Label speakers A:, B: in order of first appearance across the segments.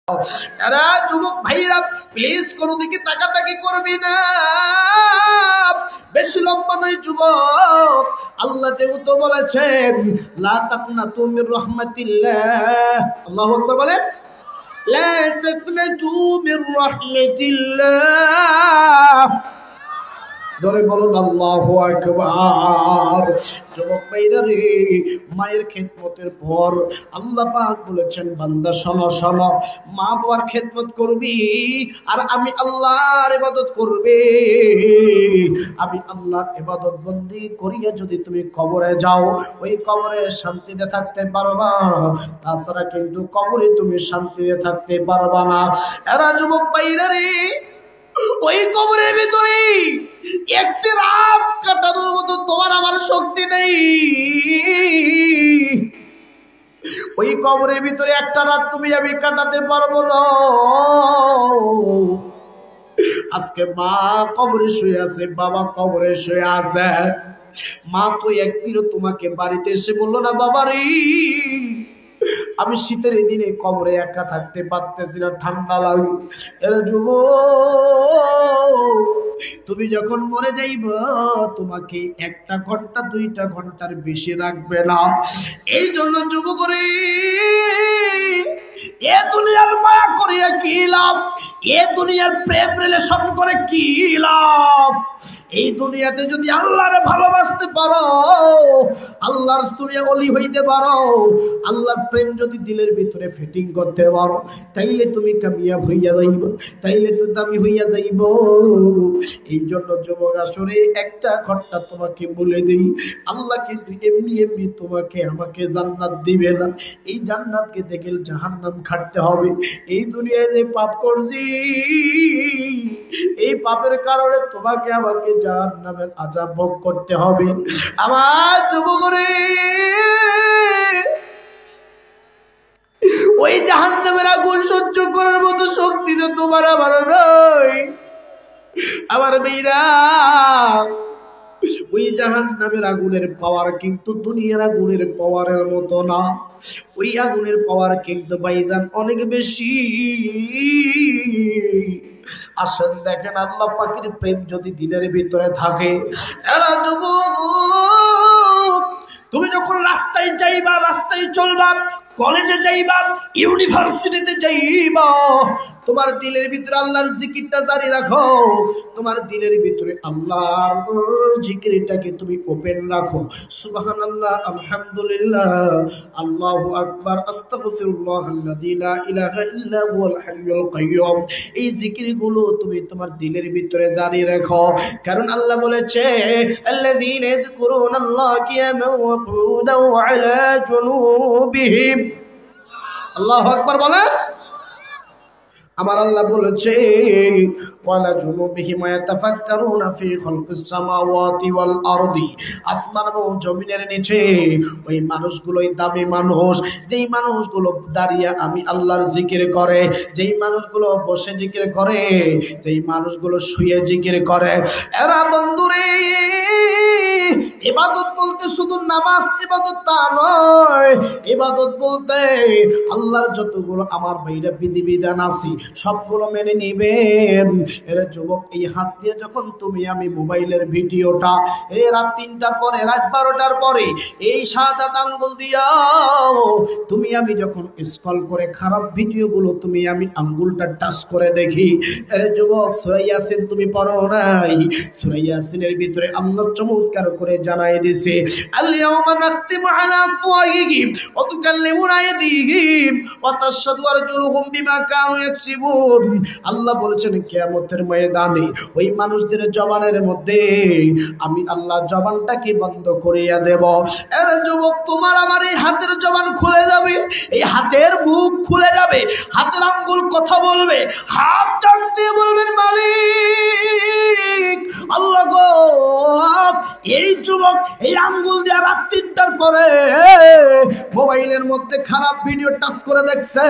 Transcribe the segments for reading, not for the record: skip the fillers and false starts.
A: এরা যুবক ভাইরা প্লিজ কোনো দিকে তাকাতাকি করবি না, বেশি লম্বা নয় যুবক। আল্লাহ যেহেতু বলেছেন লা তাকনাতু মির রাহমাতিল্লাহ, আল্লাহু আকবার বলেন, লা তাকনাতু মির রাহমাতিল্লাহ। ধরে বলুন আল্লাহু আকবার। যুবক ভাইরা রে, মায়ের খেদমতের পর আল্লাহ পাক বলেছেন বান্দা শোনো শোনো, মা বাবার খেদমত করবি আর আমি আল্লাহর ইবাদত করবে। আমি আল্লাহর ইবাদত বন্দি করিয়া যদি তুমি কবরে যাও, ওই কবরে শান্তিতে থাকতে পারবা, তাছাড়া কিন্তু কবরে তুমি শান্তিতে থাকতে পারবা না। এরা যুবক ভাইরা রে, ওই কবরের ভিতরে একটি রাত কাটানোর মতো তোমার আমার শক্তি নেই। ওই কবরের ভিতরে একটা রাত তুমি আমি কাটাতে পারবো না। আজকে মা কবরে শুয়ে আছে, বাবা কবরে শুয়ে আছে। মা তো একদিনও তোমাকে বাড়িতে এসে বললো না বাবা রে আমি শীতের দিনে কবরে একা থাকতে পারতেছি না, ঠান্ডা লাগে। এরা যুবক, তুমি যখন মরে যাইবা তোমাকে 1 ঘন্টা 2 ঘন্টার বেশি রাখবে না। এই জন্য যুবক রে, এ দুনিয়ার মায়া করিয়া কি লাভ, এ দুনিয়ার প্রেম রিলেশন করে কি লাভ। এই দুনিয়াতে যদি আল্লাহরে ভালোবাসতে পারো, আল্লাহর দুনিয়া ওলি হইতে পারো, আল্লাহর প্রেম যদি দিলের ভিতরে ফিটিং করতে পারো, তাইলে তুমি কামিয়াব হইয়া যাইব, তাইলে তো দামি হইয়া যাইব। এই জন্য যুবক আসরে 1 ঘন্টা তোমাকে বলে দেই, আল্লাহ কিন্তু এমনি এমনি তোমাকে আমাকে জান্নাত দিবে না। এই জান্নাতকে দেখে জাহান্নাম খাটতে হবে। এই দুনিয়ায় যে পাপ করছি, এই পাপের কারণে তোমাকে আমাকে জাহান্নামের আযাব ভোগ করতে হবে। আমার যুবক রে, ওই জাহান্নামের আগুন সহ্য করার মতো শক্তি তো তোমার আমার নয়। আমার মেয়েরা, ওই জাহান্নামের আগুনের পাওয়ার কিন্তু দুনিয়ার আগুনের পাওয়ারের মতো না। ওই আগুনের পাওয়ার কিন্তু ভাইজান অনেক বেশি। আসেন দেখেন, আল্লাহ পাকের প্রেম যদি দিলের ভিতরে থাকে, এরা যুবক, তুমি যখন রাস্তায় যাইবা, রাস্তায় চলবা, কলেজে যাইবা, ইউনিভার্সিটিতে যাইবা, তোমার দিলের ভিতরে আল্লাহর জিকিরটা জারি রাখো। তোমার দিলের ভিতরে আল্লাহর জিকিরটাকে তুমি ওপেন রাখো। সুবহানাল্লাহ, আলহামদুলিল্লাহ, আল্লাহু আকবার, আস্তাগফিরুল্লাহাল্লাযী লা ইলাহা ইল্লা হুয়াল হাইয়ুল কাইয়্যুম। এই জিকিরগুলো তুমি তোমার দিলের ভিতরে জারি রাখো। কারণ আল্লাহ বলেছে আল্লাযীনা ইয়াযকুরুনাল্লাহা কিয়ামান ওয়া কুউদান ওয়া আলা জুনুবিহিম। আল্লাহু আকবার বলেন। আমার আল্লাহ বলেছে ওয়ালা জুনুবিহিম ইয়াতাফাক্কারুনা ফি খালকিস সামাওয়াতি ওয়াল আরদি। আসমান এবং জমিনের নিচে ওই মানুষগুলোই দামি মানুষ, যেই মানুষগুলো দাঁড়িয়ে আমি আল্লাহর জিকির করে, যেই মানুষগুলো বসে জিকির করে, যেই মানুষগুলো শুয়ে জিকির করে। এরা বন্ধুরে, ইবাদত বলতে শুধু নামাজ ইবাদত তা নয়। ইবাদত বলতে আল্লাহর যতগুলো আমার ভাইরা বিধিবিধান আছে সবগুলো মেনে নিবেন। এর যুবক, এই হাত দিয়ে যখন তুমি আমি মোবাইলের ভিডিওটা এই রাত 3টার পরে, রাত 12টার পরে এই সাদা আঙ্গুল দিয়া তুমি আমি যখন স্ক্রল করে খারাপ ভিডিওগুলো তুমি আমি আঙ্গুলটা টাচ করে দেখি। এর যুবক, সূরা ইয়াসিন তুমি পড়ো নাই? সূরা ইয়াসিনের ভিতরে আল্লাহ চমৎকার করে জানাই দিয়েছে আল-ইয়াওমা নাখতিমু আলা আফওয়াহিহিম ওয়া তুকাল্লিমুনা আইদিহিম ওয়া তাশহাদু আরজুলুহুম বিমা কানু ইয়াকসিবুন। আল্লাহ বলেছেন কিয়ামতের ময়দানে ওই মানুষদের জবানের মধ্যে আমি আল্লাহ জবানটাকে বন্ধ করিয়া দেব। এর যুবক, তোমার আমার এই হাতের জবান খুলে যাবে, এই হাতের মুখ খুলে যাবে, হাতের আঙ্গুল কথা বলবে, হাত টান দিয়ে বলবেন মালিক আল্লাহ গো। এই যুবক যুবক এই আঙ্গুল দিয়ে রাত 3টার পরে মোবাইলের মধ্যে খারাপ ভিডিও টাচ করে দেখছে,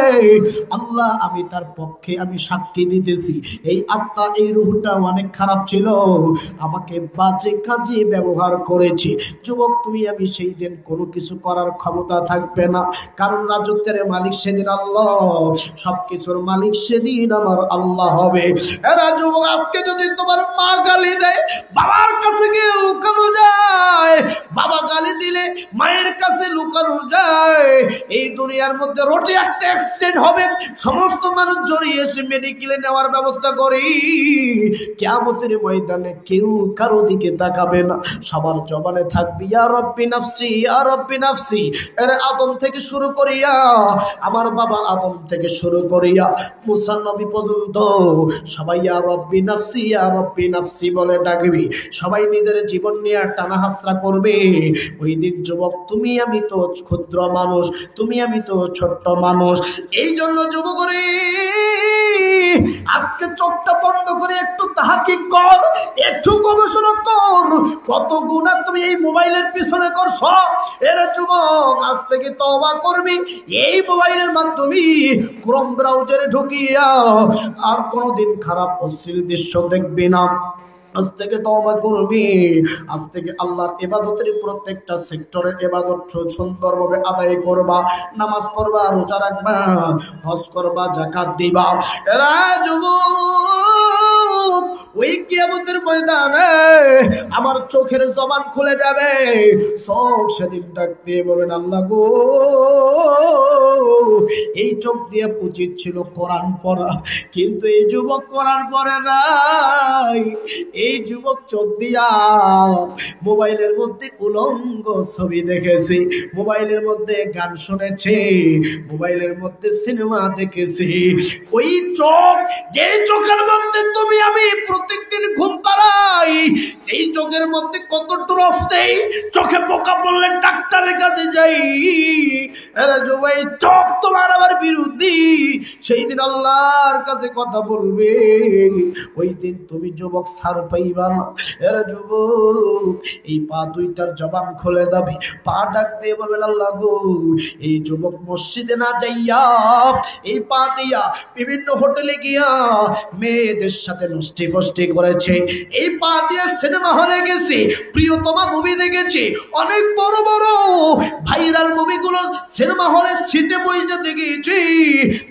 A: আল্লাহ আমি তার পক্ষে আমি সাক্ষী দিতেছি এই আত্মা এই রূহটা অনেক খারাপ ছিল, আমাকে বাজে কাজে ব্যবহার করেছে। যুবক তুমি আমি সেই দিন কোনো কিছু করার ক্ষমতা থাকবে না, কারণ রাজত্বের মালিক সেদিন আল্লাহ, সবকিছুর মালিক সেদিন আমার আল্লাহ হবে। এরা যুবক আজকে যদি তোমার মা গালি দেয়, বাবার কাছে গিয়ে লুকানো যায়, বাবা গালি দিলে মায়ের কাছে লুকানো যায়, এই দুনিয়ার মধ্যে রোটে একটা অ্যাক্সিডেন্ট হবে, সমস্ত মানুষ জড়িয়ে এসে মেডিকেলে নেওয়ার ব্যবস্থা করি, কিয়ামতের ময়দানে কেউ কারো দিকে তাকাবে না, সবার জবানে থাকবে ইয়া রব্বি নাফসি ইয়া রব্বি নাফসি। এর আদম থেকে শুরু করিয়া আমার বাবা আদম থেকে শুরু করিয়া মুসা নবী পর্যন্ত সবাই ইয়া রব্বি নাফসি ইয়া রব্বি নাফসি বলে ডাকবি, সবাই নিজের জীবন নিয়ে টানা হাসরা করবে। ওই দিন যুবক তুমি আমি তো ক্ষুদ্র মানুষ, তুমি আমি তো ছোট্ট মানুষ। এই জন্য যুবক রে আজকে চোখটা বন্ধ করে একটু তাহাকিক কর, একটু গবেষণা কর, কত গুনাহ তুমি এই মোবাইলের পিছনে করছো। এর যুবক আজ থেকে তওবা করবি, এই মোবাইলের মাধ্যমে ক্রোম ব্রাউজারে ঢুকিয়া আর কোনোদিন খারাপ অশ্লীল দৃশ্য দেখবি না। আজ থেকে তওবা করবি, আজ থেকে আল্লাহর ইবাদতের প্রত্যেকটা সেক্টরের ইবাদত সুন্দরভাবে আদায় করবা, নামাজ পড়বা, রোজা রাখবা, হজ করবা, যাকাত দিবা। এরা যুবক ওই কিয়ামতের ময়দানে আমার চোখের জবান খুলে যাবে, চোখ সেদিন ডাক দিয়ে বলবেন আল্লাহ গো, এই চোখ দিয়ে উচিত ছিল কোরআন পড়া, কিন্তু এই যুবক কোরআন পড়ে নাই, এই যুবক চোখ দিয়া মোবাইলের মধ্যে উলঙ্গ ছবি দেখেছে, মোবাইলের মধ্যে গান শুনেছে, মোবাইলের মধ্যে সিনেমা দেখেছে। ওই চোখ, যে চোখের মধ্যে তুমি আমি প্রত্যেকদিন ঘুম পাড়াই, এই চোখের মধ্যে কত ড্রপ দেই, চোখে পোকা পড়লে ডাক্তারের কাছে যাই, আরে যুবক চোখ তোমার আমার বিরোধী, সেই দিন আল্লাহর কাছে কথা বলবে, ওই দিন তুমি যুবক ছাড় পাইবা না। এরা যুবক এই পা দুইটার জবান খুলে যাবে, পা ডাক দিয়ে বলবেন আল্লাহ গো, এই যুবক মসজিদে না যাইয়া এই পা দিয়া বিভিন্ন হোটেলে গিয়া মেয়েদের সাথে নষ্টি ফষ্টি করেছে, এই পা দিয়ে সিনেমা হলে গেছে, প্রিয়তমা মুভি দেখেছে, অনেক বড় বড় ভাইরাল মুভিগুলো সিনেমা হলে সিটে বসে দেখেছি,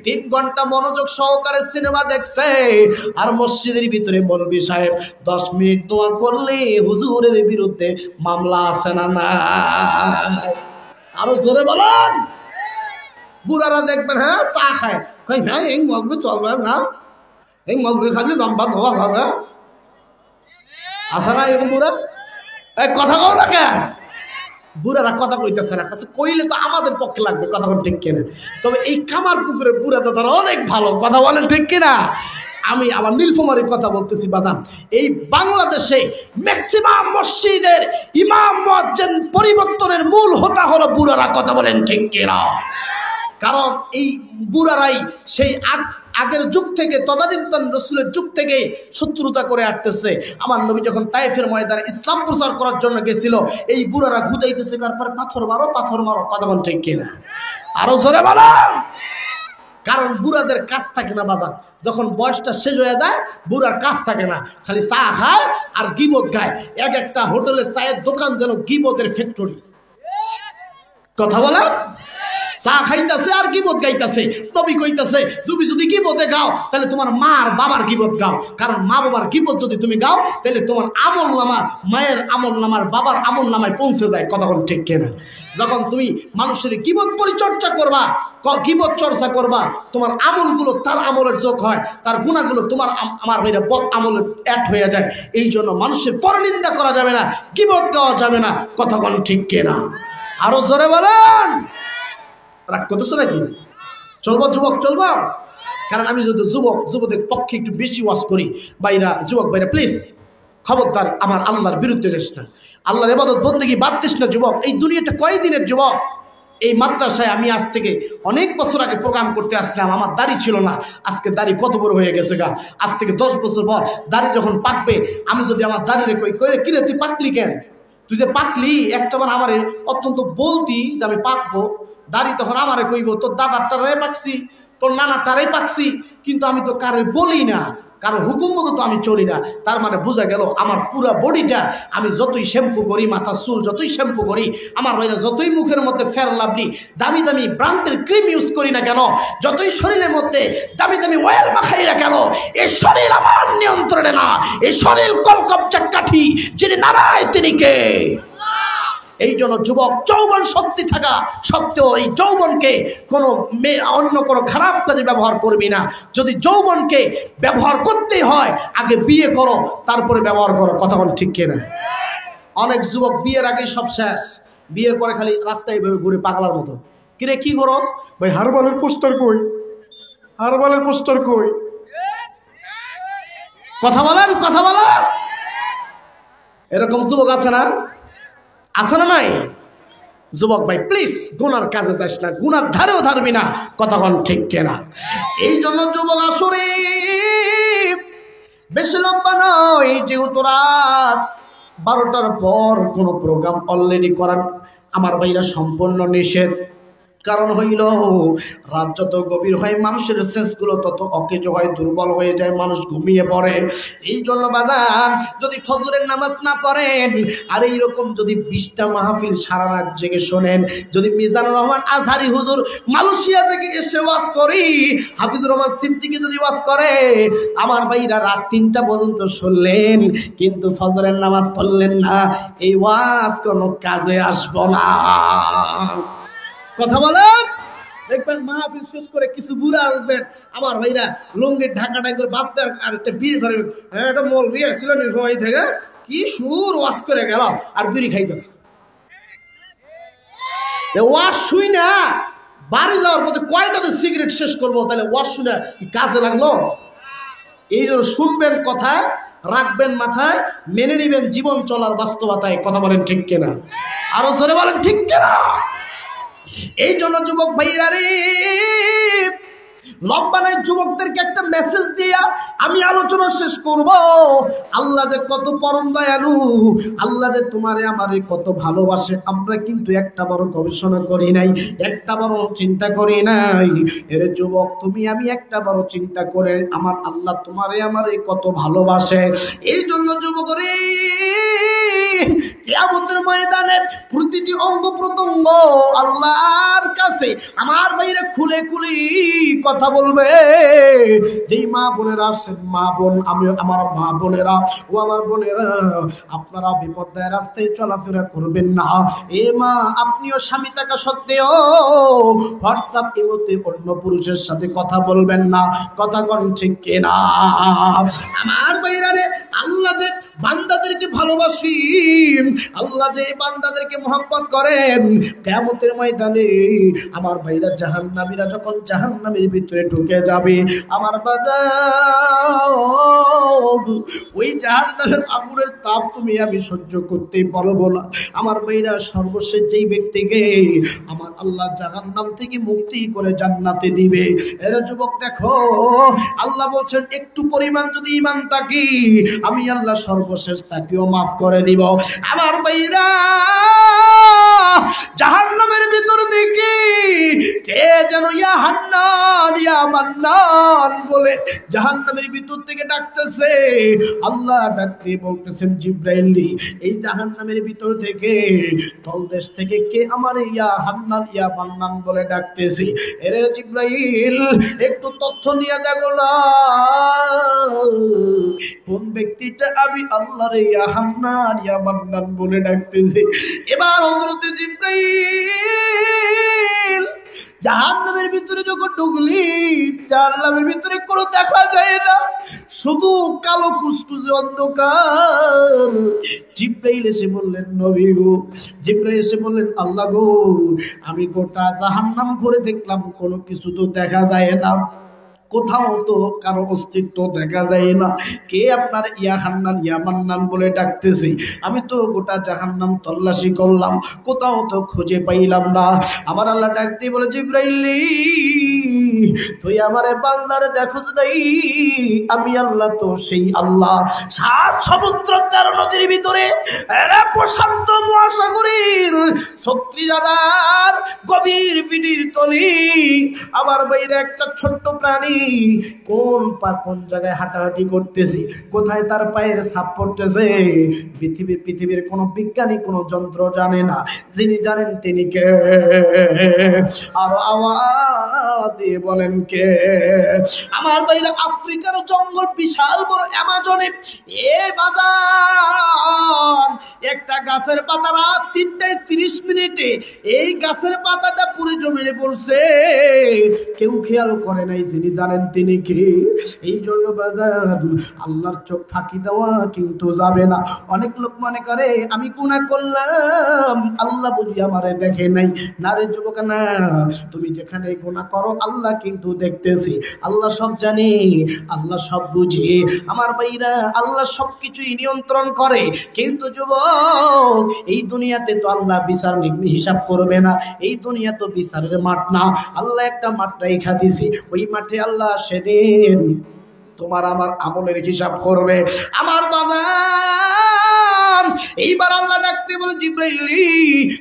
A: 3 ঘন্টা মনোযোগ সহকারে সিনেমা দেখছে, আর মসজিদের ভিতরে মৌলভী সাহেব 10 মিনিট দোয়া করলে হুজুরের বিরুদ্ধে মামলা আছে না না? আরো জোরে বলেন। বুড়ারা দেখবেন হ্যাঁ চা খায়, হ্যাঁ এই মৌলভী চলবে না, এই মৌলভী খালি লম্বা ধোয়া খাবে, আসে না এরকম বুড়া? এই কথা কও না কেন? বুড়ারা কথা কইতেছে না, কাছে কইলে তো আমাদের পক্ষে লাগবে, কথা বলেন ঠিক কিনা? তবে এই কামার পুকুরের বুড়া দাদারা অনেক ভালো, কথা বলেন ঠিক কিনা? আমি আমার নীলফামারীর কথা বলতেছি বাদাম। এই বাংলাদেশে ম্যাক্সিমাম মসজিদের ইমাম মুয়াজ্জিন পরিবর্তনের মূল হোতা হলো বুড়ারা, কথা বলেন ঠিক কিনা? কারণ এই বুড়ারাই সেই আগের যুগ থেকে, তদানীন্তন রসুলের যুগ থেকে শত্রুতা করে আসতেছে। আমার নবী যখন তায়েফের ময়দানে ইসলাম প্রচার করার জন্য গেছিল, এই বুড়ারা ঘুদাইতেছে, তারপরে পাথর মারো পাথর মারো, কথা বলেন ঠিক কিনা? আরো জোরে বলো। কারণ বুড়াদের কাজ থাকে না বাবা, যখন বয়সটা শেষ হয়ে যায় বুড়ার কাজ থাকে না, খালি চা খায় আর গিবত গায়। এক একটা হোটেলে চায়ের দোকান যেন গিবতের ফ্যাক্টরি, কথা বলে, চা খাইতেছে আর গিবত গাইতেছে। নবী কইতাছে তুমি যদি গিবতে গাও তাহলে তোমার মা আর বাবার গিবত গাও, কারণ মা বাবার গিবত যদি তুমি গাও তাহলে তোমার আমল নামা, মায়ের আমল নামার বাবার আমল নামায় পৌঁছে যায়, কথা বল ঠিক কিনা? যখন তুমি মানুষের গিবত পরিচর্যা করবা, গিবত চর্চা করবা, তোমার আমলগুলো তার আমলের যোগ হয়, তার গুণাগুলো তোমার আমার ভাইরা বদ আমলের অ্যাড হয়ে যায়। এই জন্য মানুষের পরনিন্দা করা যাবে না, গিবত গাওয়া যাবে না, কথা বল ঠিক কিনা? আরো জোরে বলেন। রাগ করতেছো নাকি? চলবো যুবক, চলবো। কারণ আমি যদি যুবকদের পক্ষে একটু বেশি ওয়াজ করি, ভাইরা, যুবক ভাইরা প্লিজ খবরদার আমার আল্লাহর বিরুদ্ধে যাস না, আল্লাহর ইবাদত বন্দেগী বাদ দিস না। যুবক, এই দুনিয়াটা কয়দিনের যুবক? এই মাদ্রাসায় আমি আজ থেকে অনেক বছর আগে প্রোগ্রাম করতে আসলাম, আমার দাড়ি ছিল না, আজকে দাড়ি কত বড় হয়ে গেছে গা। আজ থেকে 10 বছর পর দাড়ি যখন পাকবে, আমি যদি আমার দাড়িরে কই কিরে তুই পাকলি কেন, তুই যে পাকলি একটাবার আমারে অত্যন্ত বলতি যে আমি পাকবো, দাড়ি তখন আমারে কইব তোর দাদারটারে পাকছি, তোর নানারটারে পাকছি, কিন্তু আমি তো কারে বলি না, কারো হুকুম মতো তো আমি চলি না। তার মানে বোঝা গেল আমার পুরো বডিটা আমি যতই শ্যাম্পু করি, মাথার চুল যতই শ্যাম্পু করি, আমার ভাইরা যতই মুখের মধ্যে ফেয়ার লাভলি দামি দামি ব্র্যান্ডের ক্রিম ইউজ করি না কেন, যতই শরীরের মধ্যে দামি দামি অয়েল মাখাই না কেন, এই শরীর আমার নিয়ন্ত্রণে না। এই শরীর কলকবজা কাঠি, যিনি নারায় তিনি কে? এই জন্য যুবক যৌবন শক্তি থাকা সত্ত্বেও এই যৌবনকে কোনো অন্য কোনো খারাপ কাজে ব্যবহার করবি না। যদি যৌবনকে ব্যবহার করতেই হয় আগে বিয়ে করো, তারপরে ব্যবহার করো। কথা বল ঠিক কিনা? অনেক যুবক বিয়ের আগে সব শেষ, বিয়ের পরে খালি রাস্তায় ঘুরে পাগলার মতো। কিরে কি করস? ভাই হারবালের পোস্টার কই, হারবালের পোস্টার কই? কথা বলেন, কথা বলেন। এরকম যুবক আছে না? আছে না নাই? যুবক ভাই প্লিজ গুনার কাজে যাস না, গুনার ধারেও ধারবি না। কতক্ষণ ঠিক কেনা? এই জন্য যুবক আসরে বেশি লম্বা নয়, যেহেতু রাত 12টার পর কোনো প্রোগ্রাম অলরেডি করার আমার ভাইরা সম্পূর্ণ নিষেধ। কারণ হইল রাত যত গভীর হয় মানুষের সেন্সগুলো তত অকেজো হয়, দুর্বল হয়ে যায়, মানুষ ঘুমিয়ে পড়ে। এই জন্য বাজান যদি ফজরের নামাজ না পড়েন আর এইরকম যদি 20টা মাহফিল সারা রাত জেগে শোনেন, যদি মিজানুর রহমান আজহারি হুজুর মালয়েশিয়া থেকে এসে ওয়াজ করি, হাফিজুর রহমান সিদ্দিকী যদি ওয়াজ করে, আমার ভাইরা রাত 3টা পর্যন্ত শুনলেন কিন্তু ফজরের নামাজ পড়লেন না, এই ওয়াজ কোনো কাজে আসবো না। কথা বলেন। দেখবেন মাহফিল শেষ করে কিছু বুড়া উঠবেন, আমার ভাইরা লুঙ্গির ঢাকাটা করে বাদ দেন আর একটা বিড়ি ধরে, হ্যাঁ এটা মৌলভী ছিল সবাই থেকে কি সুর ওয়াশ করে গেল আর বিড়ি খাইতেছে। ওয়াশ শুই না বাড়ি যাওয়ার পথে কয়টাতে সিগারেট শেষ করবো, তাহলে ওয়াশ শুনে কাজে লাগলো? এই জন্য শুনবেন কথা, রাখবেন মাথায়, মেনে নিবেন জীবন চলার বাস্তবতায়। কথা বলেন ঠিক কিনা? আরো জোরে বলেন ঠিক কিনা? এই জন্য যুবক ভাইরা রে, লম্বা নাই, যুবকদেরকে একটা মেসেজ দিয়া আমি আলোচনা শেষ করব। আল্লাহ যে কত পরম দয়ালু, আল্লাহ যে তোমারে আমারে কত ভালোবাসে, আমরা কিন্তু একটা বড় গবেষণা করি নাই, একটা বড় চিন্তা করি নাই। এর যুবক তুমি আমি একটা বড় চিন্তা করে আমার আল্লাহ তোমারে আমারে কত ভালোবাসে। এই জন্য যুবক রে, কিয়ামতের ময়দানে প্রতিটি অঙ্গ প্রত্যঙ্গ আল্লাহর কাছে আমার ভাইরা খুলে খুলে কথা বলবে। যেই মা বোনেরা আছেন, মা বোন, আমি আমার মা বোনেরা ও আমার বোনেরা, আপনারা বিপদের রাস্তায় চলাফেরা করবেন না। এ মা আপনিও স্বামী থাকা সত্ত্বেও হোয়াটসঅ্যাপ ইমোতে অন্য পুরুষের সাথে কথা বলবেন না। কথা কোন ঠিক কিনা? আমার ভাইরা রে, আল্লাহ যে বান্দাদেরকে ভালোবাসি, আল্লাহ যে বান্দাদেরকে মহব্বত করেন, কিয়ামতের ময়দানে আমার ভাইরা জাহান্নামীরা যখন জাহান্নামের ভিতরে ঢুকে যাবে, আমার বাজার ওই জাহান্নামের আগুনের তাপ তুমি আমি সহ্য করতেই পারবো না। আমার ভাইরা সর্বশেষ যেই ব্যক্তিকে আমার আল্লাহ জাহান্নাম থেকে মুক্তি করে জান্নাতে দিবে, এরা যুবক দেখো আল্লাহ বলছেন একটু পরিমাণ যদি ঈমান থাকি আমি আল্লাহ সর্বশেষ তাকেও মাফ করে দিব। আমার ভাইরা জাহান্নামের ভিতর দেখি কে যেন ইয়া হান্নান ইয়া মান্নান বলে জাহান্নামের ভিতর থেকে ডাকতেছে। আল্লাহ ডাকতে বলতেছেন জিব্রাইল, এই জাহান্নামের ভিতর থেকে তলদেশ থেকে কে আমার ইয়া হান্নান ইয়া মান্নান বলে ডাকতেছে। এরে জিব্রাইল একটু তথ্য নিয়ে দেখো না কোন ব্যক্তিটা আমি আল্লাহর ইয়া হান্নান ইয়া মান্নান বলে ডাকতেছে। এবার হযরত জিব্রাইল জাহান্নামের ভিতরে যখন ঢুকলি, জাহান্নামের ভিতরে কোনো দেখা যায় না, শুধু কালো কুসকুসে অন্ধকার। জিব্রাইল এসে বললেন নবী গো, জিব্রাইল এসে বললেন আল্লাহ গো, আমি গোটা জাহান্নাম ঘুরে দেখলাম কোনো কিছু তো দেখা যায় না, কোথাও তো কারো অস্তিত্ব দেখা যায় না। কে আপনার ইয়া হান্নান ইয়া মান্নান বলে ডাকতেছি? আমি তো গোটা জাহান্নাম তল্লাশি করলাম, কোথাও তো খুঁজে পাইলাম না। আমার আল্লাহ ডাক দিয়ে বলে, জিবরাইল তুই আমারে বান্দারে দেখোস নাই? আমি আল্লাহ তো সেই আল্লাহ। 7 সমুদ্র 13 নদীর ভিতরে প্রশান্ত মহাসাগরের 36,000 গভীর পিডির তলি আমার বাইরে একটা ছোট্ট প্রাণী কোন জায়গায় হাঁটাহাঁটি করতেছি, কোথায় তার পায়ের ছাপ পড়তেছে, পৃথিবীর কোন বিজ্ঞানী কোন যন্ত্র জানে না। যিনি জানেন তিনি কে? আর আওয়াজ দিয়ে বলেন কে? আমার বাইরে আফ্রিকার জঙ্গল বিশাল বড় অ্যামাজনে এ বাজার একটা গাছের পাতা রাত 3টায় 30 মিনিটে এই গাছের পাতাটা পুরো জমিনে পড়ছে, কেউ খেয়াল করে নাই। যিনি জানেন তিনি কি? এই জন্য বাজার আল্লাহর চোখ ফাঁকি দেওয়া কিন্তু যাবে না। অনেক লোক মনে করে আমি গুনাহ করলাম, আল্লাহ বুঝি আমারে দেখে নাই। না রে যুবক না, তুমি যেখানে গুনাহ করো আল্লাহ কিন্তু দেখতেছি। আল্লাহ সব জানে, আল্লাহ সব বুঝে। আমার ভাইরা, আল্লাহ সবকিছুই নিয়ন্ত্রণ করে। কিন্তু যুবক, এই দুনিয়াতে তো আল্লাহ বিচার হিসাব করবে না। এই দুনিয়া তো বিচারের মাঠ না। আল্লাহ একটা মাঠ রেখা দিয়েছে, ওই মাঠে আল্লাহ সেদিন তোমার আমার আমলের হিসাব করবে। আমার বাবা, এইবার আল্লাহ ডাকতে বলে, জিবরাইল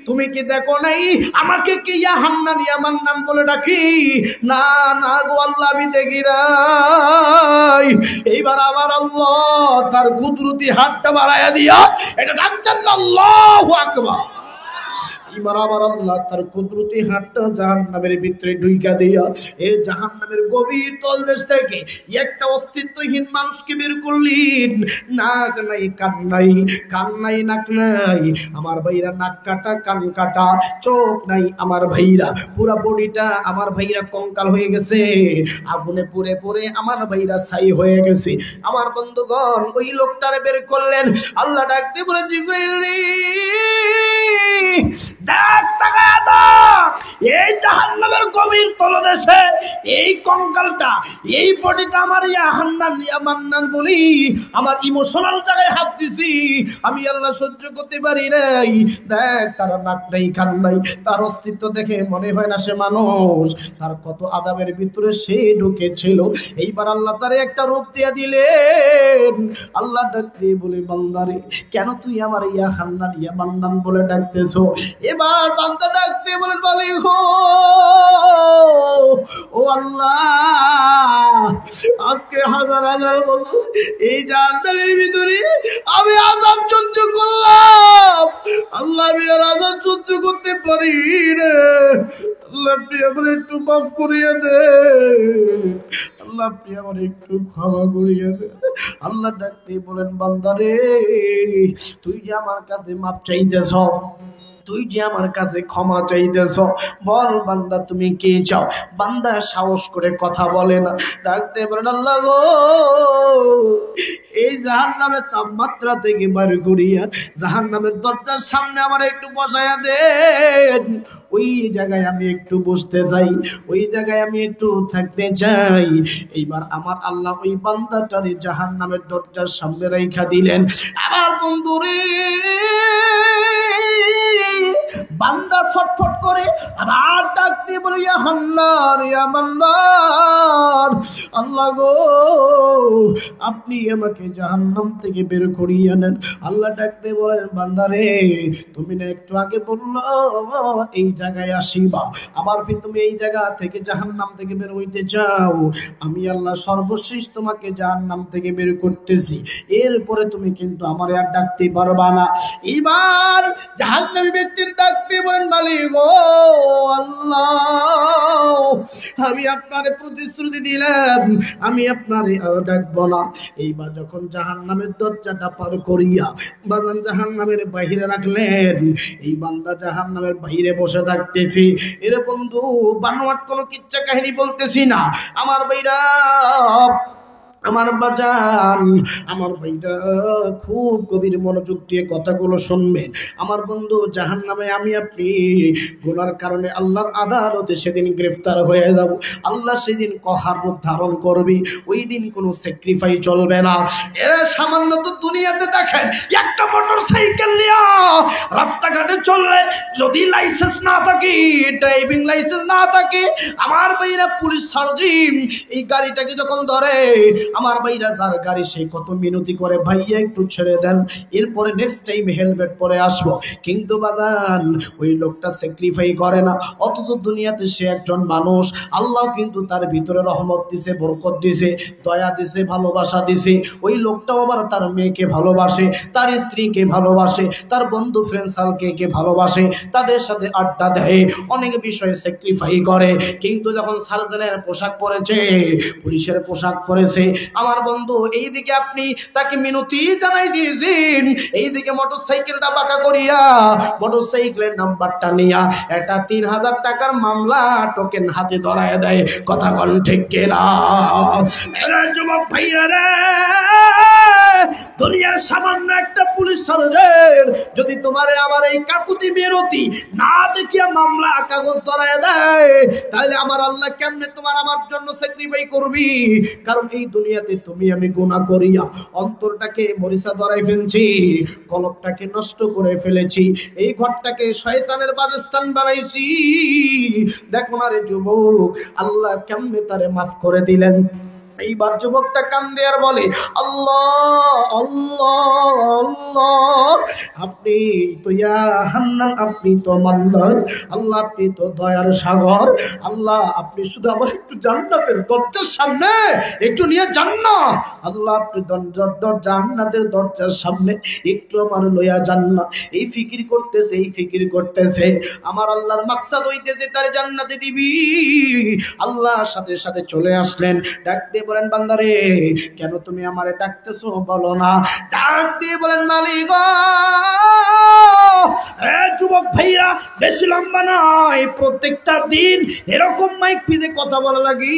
A: তুমি কি দেখো নাই আমাকে কি ইয়া হান্নান ইয়া মান্নান বলে ডাকি? না না গো আল্লাহ, আমি দেখি নাই। এইবার আমার আল্লাহ তার কুদরতি হাতটা বাড়াইয়া দিয়া এটা ডাকতেন আল্লাহু আকবার। এবার আবার আল্লাহ তার কুদরতি হাতটা জাহান্নামের ভিতরে ঢুইকা দিয়া এই জাহান্নামের গভীর তলদেশ থেকে একটা অস্তিত্বহীন মানুষকে বের করলেন। নাক নাই, কান নাই, কান নাই, নাক নাই। আমার ভাইরা নাক কাটা, কান কাটা, চোখ নাই। আমার ভাইরা পুরা বডিটা আমার ভাইরা কঙ্কাল হয়ে গেছে, আগুনে পুড়ে পুড়ে আমার ভাইরা ছাই হয়ে গেছে। আমার বন্ধুগণ, ওই লোকটারে বের করলেন। আল্লাহ ডাকতে বলে, জিবরাইল রে দেখ, তাকায়া দেখ, এই জাহান্নামের গভীর তলদেশে এই কঙ্কালটা, এই বডিটা আমার ইয়া হান্নান ইয়া মান্নান বলি আমার ইমোশনাল জায়গায় হাত দিছি, আমি আল্লাহ সহ্য করতে পারি নাই। দেখ, তার নাক নাই, কান নাই, তার অস্তিত্ব দেখে মনে হয় না সে মানুষ। তার কত আযাবের ভিতরে সে ঢুকেছিল। এইবার আল্লাহ তারে একটা রূপ দিয়া দিলেন। আল্লাহ ডাক দিয়ে বলে, বান্দারে কেন তুই আমার ইয়া হান্নান ইয়া মান্নান বলে ডাকতেছো? এবার বান্দা ডাকতে বলেন, মালিক ও আল্লাহ, আজকে হাজার হাজার বছর এই জাহান্নামের ভিতরে আমি আযাব সহ্য করলাম। আল্লাহ, আমি আর আযাব সহ্য করতে পারি না। আল্লাহ, আপনি আমার একটু মাফ করিয়ে দেন। আল্লাহ, আপনি আমার একটু ক্ষমা করিয়ে দেন। আল্লাহ ডাকতে বলেন, বান্দারে তুই যে আমার কাছে মাফ চাইতেছ, তুই যে আমার কাছে ক্ষমা চাইতেছ, বল বান্দা তুমি কে চাও? বান্দা সাহস করে কথা বলে না। ডাকতে বলেন, আল্লাহ গো, এই জাহান্নামের তাপমাত্রা থেকে বার করিয়া জাহান্নামের দরজার সামনে আমার একটু বসাইয়া দেন। ওই জায়গায় আমি একটু বসতে চাই, ওই জায়গায় আমি একটু থাকতে চাই। এইবার আমার আল্লাহ ওই বান্দাটারে জাহান্নামের দরজার সামনে রাইখা দিলেন। আমার বন্ধুরে, বান্দা ছটফট করে আবার ডাক দিয়ে বলে, ইয়া হান্নান ইয়া মান্নান, আল্লাহ গো, আপনি আমাকে জাহান্নাম থেকে বের করিয়ে নেন। আল্লাহ ডাক দিয়ে বলেন, বান্দারে তুমি না একটু আগে বললো এই জায়গায় আসিবা, আবার তুমি এই জায়গা থেকে জাহান্নাম থেকে বের হইতে চাও। আমি আল্লাহ সর্বশেষ তোমাকে জাহান্নাম থেকে বের করতেছি, এরপরে তুমি কিন্তু আমার আর ডাকতে পারবা না। এইবার জাহান্নামী ব্যক্তির ডাকতে বলেন, মালিক গো আল্লাহ, আমি আপনারে প্রতিশ্রুতি দিলাম আমি আপনারে আর ডাকবো না। এইবার যখন জাহান্নামের দরজাটা পার করিয়া বাজান জাহান্নামের বাহিরে রাখলেন, এই বান্দা জাহান্নামের বাহিরে বসে থাকতেছি। এর বন্ধু বানোয়াট কোনো কিচ্ছা কাহিনী বলতেছি না। আমার ভাইরা, আমার বাজান, আমার ভাইরা খুব গভীর মনোযোগ দিয়ে কথাগুলো শুনবেন। আমার বন্ধু, জাহান্নামে আমি আপনি গুনার কারণে আল্লাহর আদালতে সেদিন গ্রেফতার হয়ে যাব। আল্লাহ সেদিন কহার রূপ ধারণ করবি। ওই দিন কোনো স্যাক্রিফাইস চলবে না। এরা সামান্য তো দুনিয়াতে দেখেন, একটা মোটর সাইকেল নিয়ে রাস্তাঘাটে চললে যদি লাইসেন্স না থাকে, ড্রাইভিং লাইসেন্স না থাকে, আমার ভাইরা পুলিশ সার্জিম এই গাড়িটাকে যখন ধরে, আমার ভাইরা যার গাড়ি সে কত মিনতি করে, ভাইয়া একটু ছেড়ে দেন, এরপরে নেক্সট টাইম হেলমেট পরে আসবো। কিন্তু বাদান ওই লোকটা স্যাক্রিফাই করে না, অথচ দুনিয়াতে সে একজন মানুষ। আল্লাহ কিন্তু তার ভিতরে রহমত দিছে, বরকত দিছে, দয়া দিছে, ভালোবাসা দিছে। ওই লোকটাও আবার তার মেয়েকে ভালোবাসে, তার স্ত্রীকে ভালোবাসে, তার বন্ধু ফ্রেন্ড সার্কেলকে ভালোবাসে, তাদের সাথে আড্ডা দেয়, অনেক বিষয়ে স্যাক্রিফাই করে। কিন্তু যখন সার্জেনের পোশাক পরেছে, পুলিশের পোশাক পরেছে, আমার বন্ধু এইদিকে আপনি তাকে মিনতি জানাই দিয়েছেন, এইদিকে মোটরসাইকেলটা বাঁকা করিয়া মোটরসাইকেলের নাম্বারটা নিয়া এটা 3000 টাকার মামলা টোকেন হাতে ধরায় দেয়। কথা বল ঠিক কিনা? যুবক ভাইরা রে, দুনিয়ার সামান্য একটা পুলিশ সার্জেন্ট যদি তোমারে আমার এই কাকুতি মিনতি না দেখিয়া মামলা কাগজ ধরায় দেয়, তাহলে আমার আল্লাহ কেমনে তোমার আমার জন্য স্যাক্রিফাই করবি? কারণ এই দুনিয়াতে তুমি আমি গুনাহ করিয়া অন্তরটাকে মরিচা ধরাই ফেলছি, কলবটাকে নষ্ট করে ফেলেছি, এই ঘরটাকে শয়তানের বাসস্থান বানাইছি। দেখো না রে যুবক, আল্লাহ কেমনে তারে মাফ করে দিলেন। এইবার যুবকটা কান্দে আর বলে, আল্লাহ আল্লাহ আল্লাহ, আপনি তো ইয়া হান্নান, আপনি তো মান্নান, আল্লাহ আপনি তো দয়ার সাগর, আল্লাহ আপনি শুধু আমার একটু জান্নাতের দরজার সামনে একটু নিয়ে যান না, আল্লাহ আপনি জান্নাতের দরজার সামনে একটু আমার লইয়া যান না। এই ফিকির করতেছে, এই ফিকির করতেছে, আমার আল্লাহর মাকসাদ হইতেছে তার জান্নাতে দিবি। আল্লাহ সাথে সাথে চলে আসলেন, ডাকতে বলেন, বান্দারে কেন তুমি আমারে ডাকতেছো বলো না? ডাক দিয়ে বলেন, মালিক যুবক ভাইরা বেশি লম্বা নয়, প্রত্যেকটা দিন এরকম মাইক পিজে কথা বলা লাগি।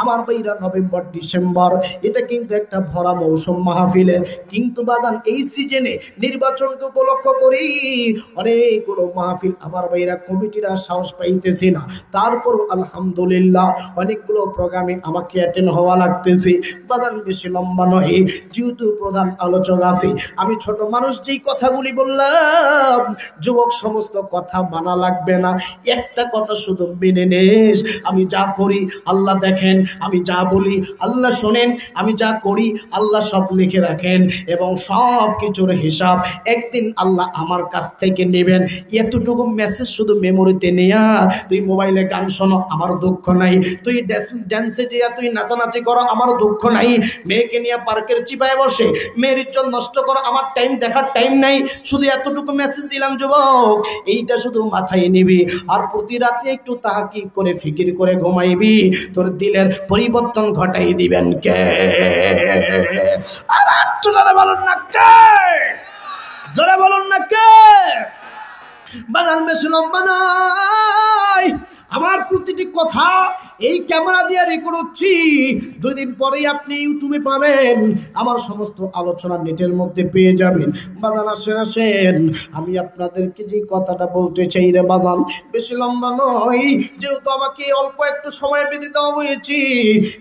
A: আমার ভাইরা নভেম্বর ডিসেম্বর এটা কিন্তু একটা ভরা মৌসুম মাহফিলের, কিন্তু বাদান এই সিজনে নির্বাচনকে উপলক্ষ করি অনেকগুলো মাহফিল আমার ভাইরা কমিটিরা সাহস পাইতেছি না, তারপর আলহামদুলিল্লাহ অনেকগুলো প্রোগ্রামে আমাকে অ্যাটেন্ড হওয়া লাগতেছে। বাদান বেশি লম্বা নয়, যেহেতু প্রধান আলোচক আছে, আমি ছোট মানুষ যেই কথাগুলি বললাম, যুবক সমস্ত কথা মানা লাগবে না, একটা কথা শুধু মেনে নেস, আমি যা করি আল্লাহ দেখেন, আমি যা বলি আল্লাহ শোনেন, আমি যা করি আল্লাহ সব লিখে রাখেন, এবং সব কিছুর হিসাব একদিন আল্লাহ আমার কাছ থেকে নেবেন। এতটুকু মেসেজ শুধু মেমোরিতে নেয়া, তুই মোবাইলে গান শোনো আমার দুঃখ নাই, তুই ড্যান্সে যেয়া তুই নাচানাচি করো আমার দুঃখ নাই, মেয়েকে নিয়ে পার্কের চিপায় বসে মেয়ের ইজ্জত নষ্ট করো আমার টাইম দেখার টাইম নাই, শুধু এতটুকু মেসেজ দিলাম যুবক, এইটা শুধু মাথায় নিবি, আর প্রতি রাতে একটু তাহাকিক করে ফিকির করে ঘুমাইবি, তোর দিলের পরিবর্তন ঘটাই দিবেন কে? আর একটু জোরে বলুন না কে? জোরে বলুন না কে? বাজান বেশি লম্বা নয়, আমার প্রতিটি কথা এই ক্যামেরা দিয়ে রেকর্ড হচ্ছি, 2 দিন পরেই আপনি ইউটিউবে পাবেন, আমার সমস্ত আলোচনা নেটের মধ্যে পেয়ে যাবেন। বাজান আসেন, আমি আপনাদেরকে যে কথাটা বলতে চাই রে বাজান, বেশি লম্বা নয়, যেহেতু আমাকে অল্প একটু সময় বেঁধে দেওয়া হয়েছে,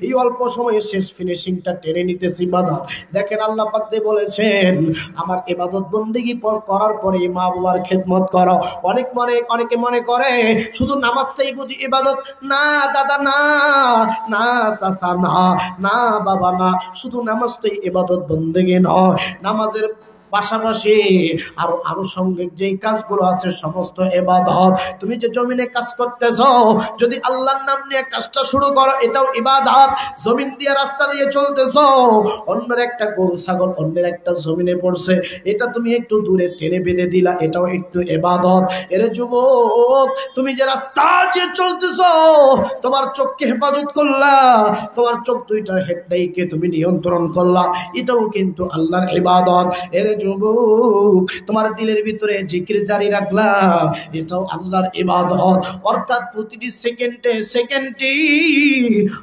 A: এই অল্প সময়ে শেষ ফিনিশিংটা টেনে নিতেছি। বাজান দেখেন, আল্লাহ পাক যে বলেছেন আমার ইবাদত বন্দেগী করার পরে মা বাবার খেদমত করো। অনেকে মনে করে শুধু নামাজটাই বুঝি ইবাদত, না দাদা না, না চাচা না, না বাবা না, শুধু নামাজটাই ইবাদত বন্দেগী নয়, নামাজের পাশাপাশি আরো আনুষঙ্গিক যেই কাজগুলো আছে সমস্ত ইবাদত। তুমি যে জমিনে কাজ করতেছো, যদি আল্লাহর নাম নিয়ে কাজটা শুরু করো এটাও ইবাদত। জমিন দিয়ে রাস্তা দিয়ে চলতেছো, অন্যের একটা গরু ছাগল অন্যের একটা জমিনে পড়ছে, এটা তুমি একটু দূরে টেনে বেঁধে দিলা, এটাও একটু ইবাদত। এরে যুবক, তুমি যে রাস্তা দিয়ে চলতেছো, তোমার চোখকে হেফাজত করলা, তোমার চোখ দুইটার হেডলাইটকে তুমি নিয়ন্ত্রণ করলা, এটাও কিন্তু আল্লাহর ইবাদত। এরে যুবক তোমার দিলের ভিতরে জিকির জারি রাখলা, এটাও আল্লাহর ইবাদত। অর্থাৎ প্রতিটি সেকেন্ডে সেকেন্ডে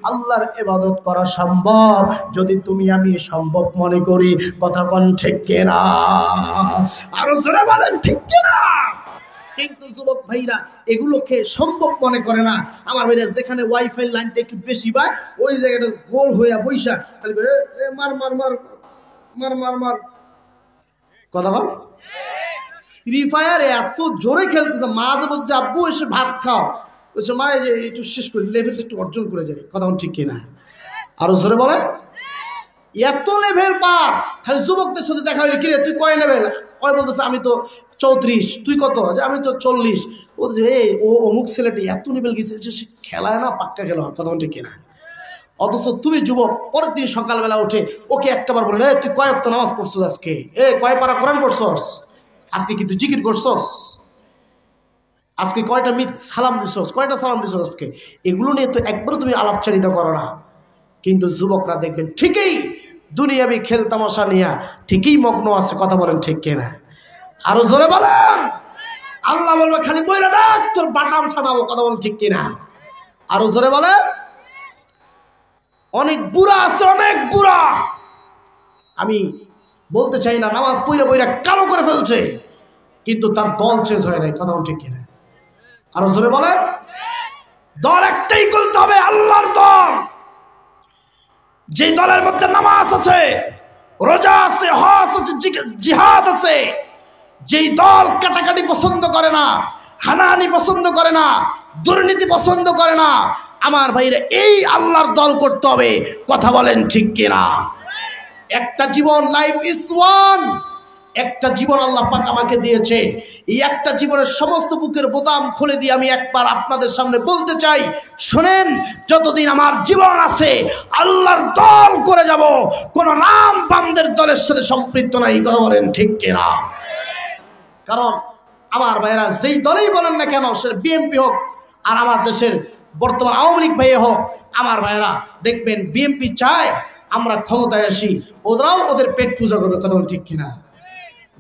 A: আল্লাহর ইবাদত করা সম্ভব যদি তুমি আমি সম্ভব মনে করি। কথা কোন ঠিক কিনা? আরো জোরে বলেন ঠিক কিনা? কিন্তু যুবক ভাইরা এগুলোকে সম্ভব মনে করে না। আমার ভাইরা যেখানে ওয়াইফাই লাইনটা একটু বেশি পায় ওই জায়গাটা গোল হইয়া বৈশা খালি মার মার মার মার মার মার কথা বল। ফ্রি ফায়ার এত জোরে খেলতেছে, মা যে বলছে আব্বু এসে ভাত খাও, বলছে মা এই যে একটু শেষ করে লেভেলটা একটু অর্জন করে যায়। কথা ঠিক কিনা? আরো জোরে বলে। এত লেভেল পার। খালি যুবকদের সাথে দেখা হইলে কিরে তুই কয় লেভেল? ওই বলতেছে আমি তো 34। তুই কত? আমি তো 40। বলছে এই ও অমুক ছেলেটা এত লেভেল গেছে, সে খেলায় না, পাক্কা খেলা। কথা ঠিক কিনা? অথচ তুমি যুবক পরের দিন সকালবেলা উঠে ওকে একটাবার বলে তুই কয়েক তো নামাজ পড়ছস আজকে, কয় পারা কোরআন পড়ছস আজকে, কি তুই জিকির করছস আজকে, কয়টা মিথ সালাম দিছস, কয়টা সালাম দিছস আজকে, এগুলো নিয়ে তো একবারও তুমি আলাপচারিতা করো না। কিন্তু যুবকরা দেখবেন ঠিকই দুনিয়াবি খেল তামাশা নিয়ে ঠিকই মগ্ন আছে। কথা বলেন ঠিক কিনা? আরো জোরে বলেন। আল্লাহ বলবে খালি বইরা দেখ তোর বাটাম ফাটাবো। কথা বলেন ঠিক কিনা? আরো জোরে বলে। অনেক বুড়া আছে, অনেক বুড়া, আমি বলতে চাই না, নামাজ পইরা পইরা কালো করে ফেলছে, কিন্তু তার দল শেষ হয় নাই। কথা ঠিক কিনা? আরো জোরে বলে। দল একটাই করতে হবে, আল্লাহর দল। যে দলের মধ্যে নামাজ আছে, রোজা আছে, হজ আছে, জিহাদ আছে, যেই দল কাটাকাটি পছন্দ করে না, হানাহানি পছন্দ করে না, দুর্নীতি পছন্দ করে না, আমার ভাইরা এই আল্লাহর দল করতে হবে। কথা বলেন ঠিক কিনা? একটা জীবন, লাইফ ইজ ওয়ান। একটা জীবন আল্লাহ পাক আমাকে দিয়েছে। এই একটা জীবনের সমস্ত বুকের বোতাম খুলে দিয়ে আমি একবার আপনাদের সামনে বলতে চাই, শোনেন, যতদিন আমার জীবন আছে আল্লাহর দল করে যাব, কোন রাম বামদের দলের সাথে সম্পৃক্ত নাই। কথা বলেন ঠিক কিনা? কারণ আমার ভাইয়েরা যেই দলেই বলেন না কেন, সে বিএনপি হোক আর আমার দেশের বর্তমান আওয়ামী লীগ ভাইয়ে হোক, আমার ভাইয়েরা দেখবেন বিএনপি চায় আমরা ক্ষমতায় আসি, ওরাও ওদের পেট পূজা করবে। কথা ঠিক কিনা?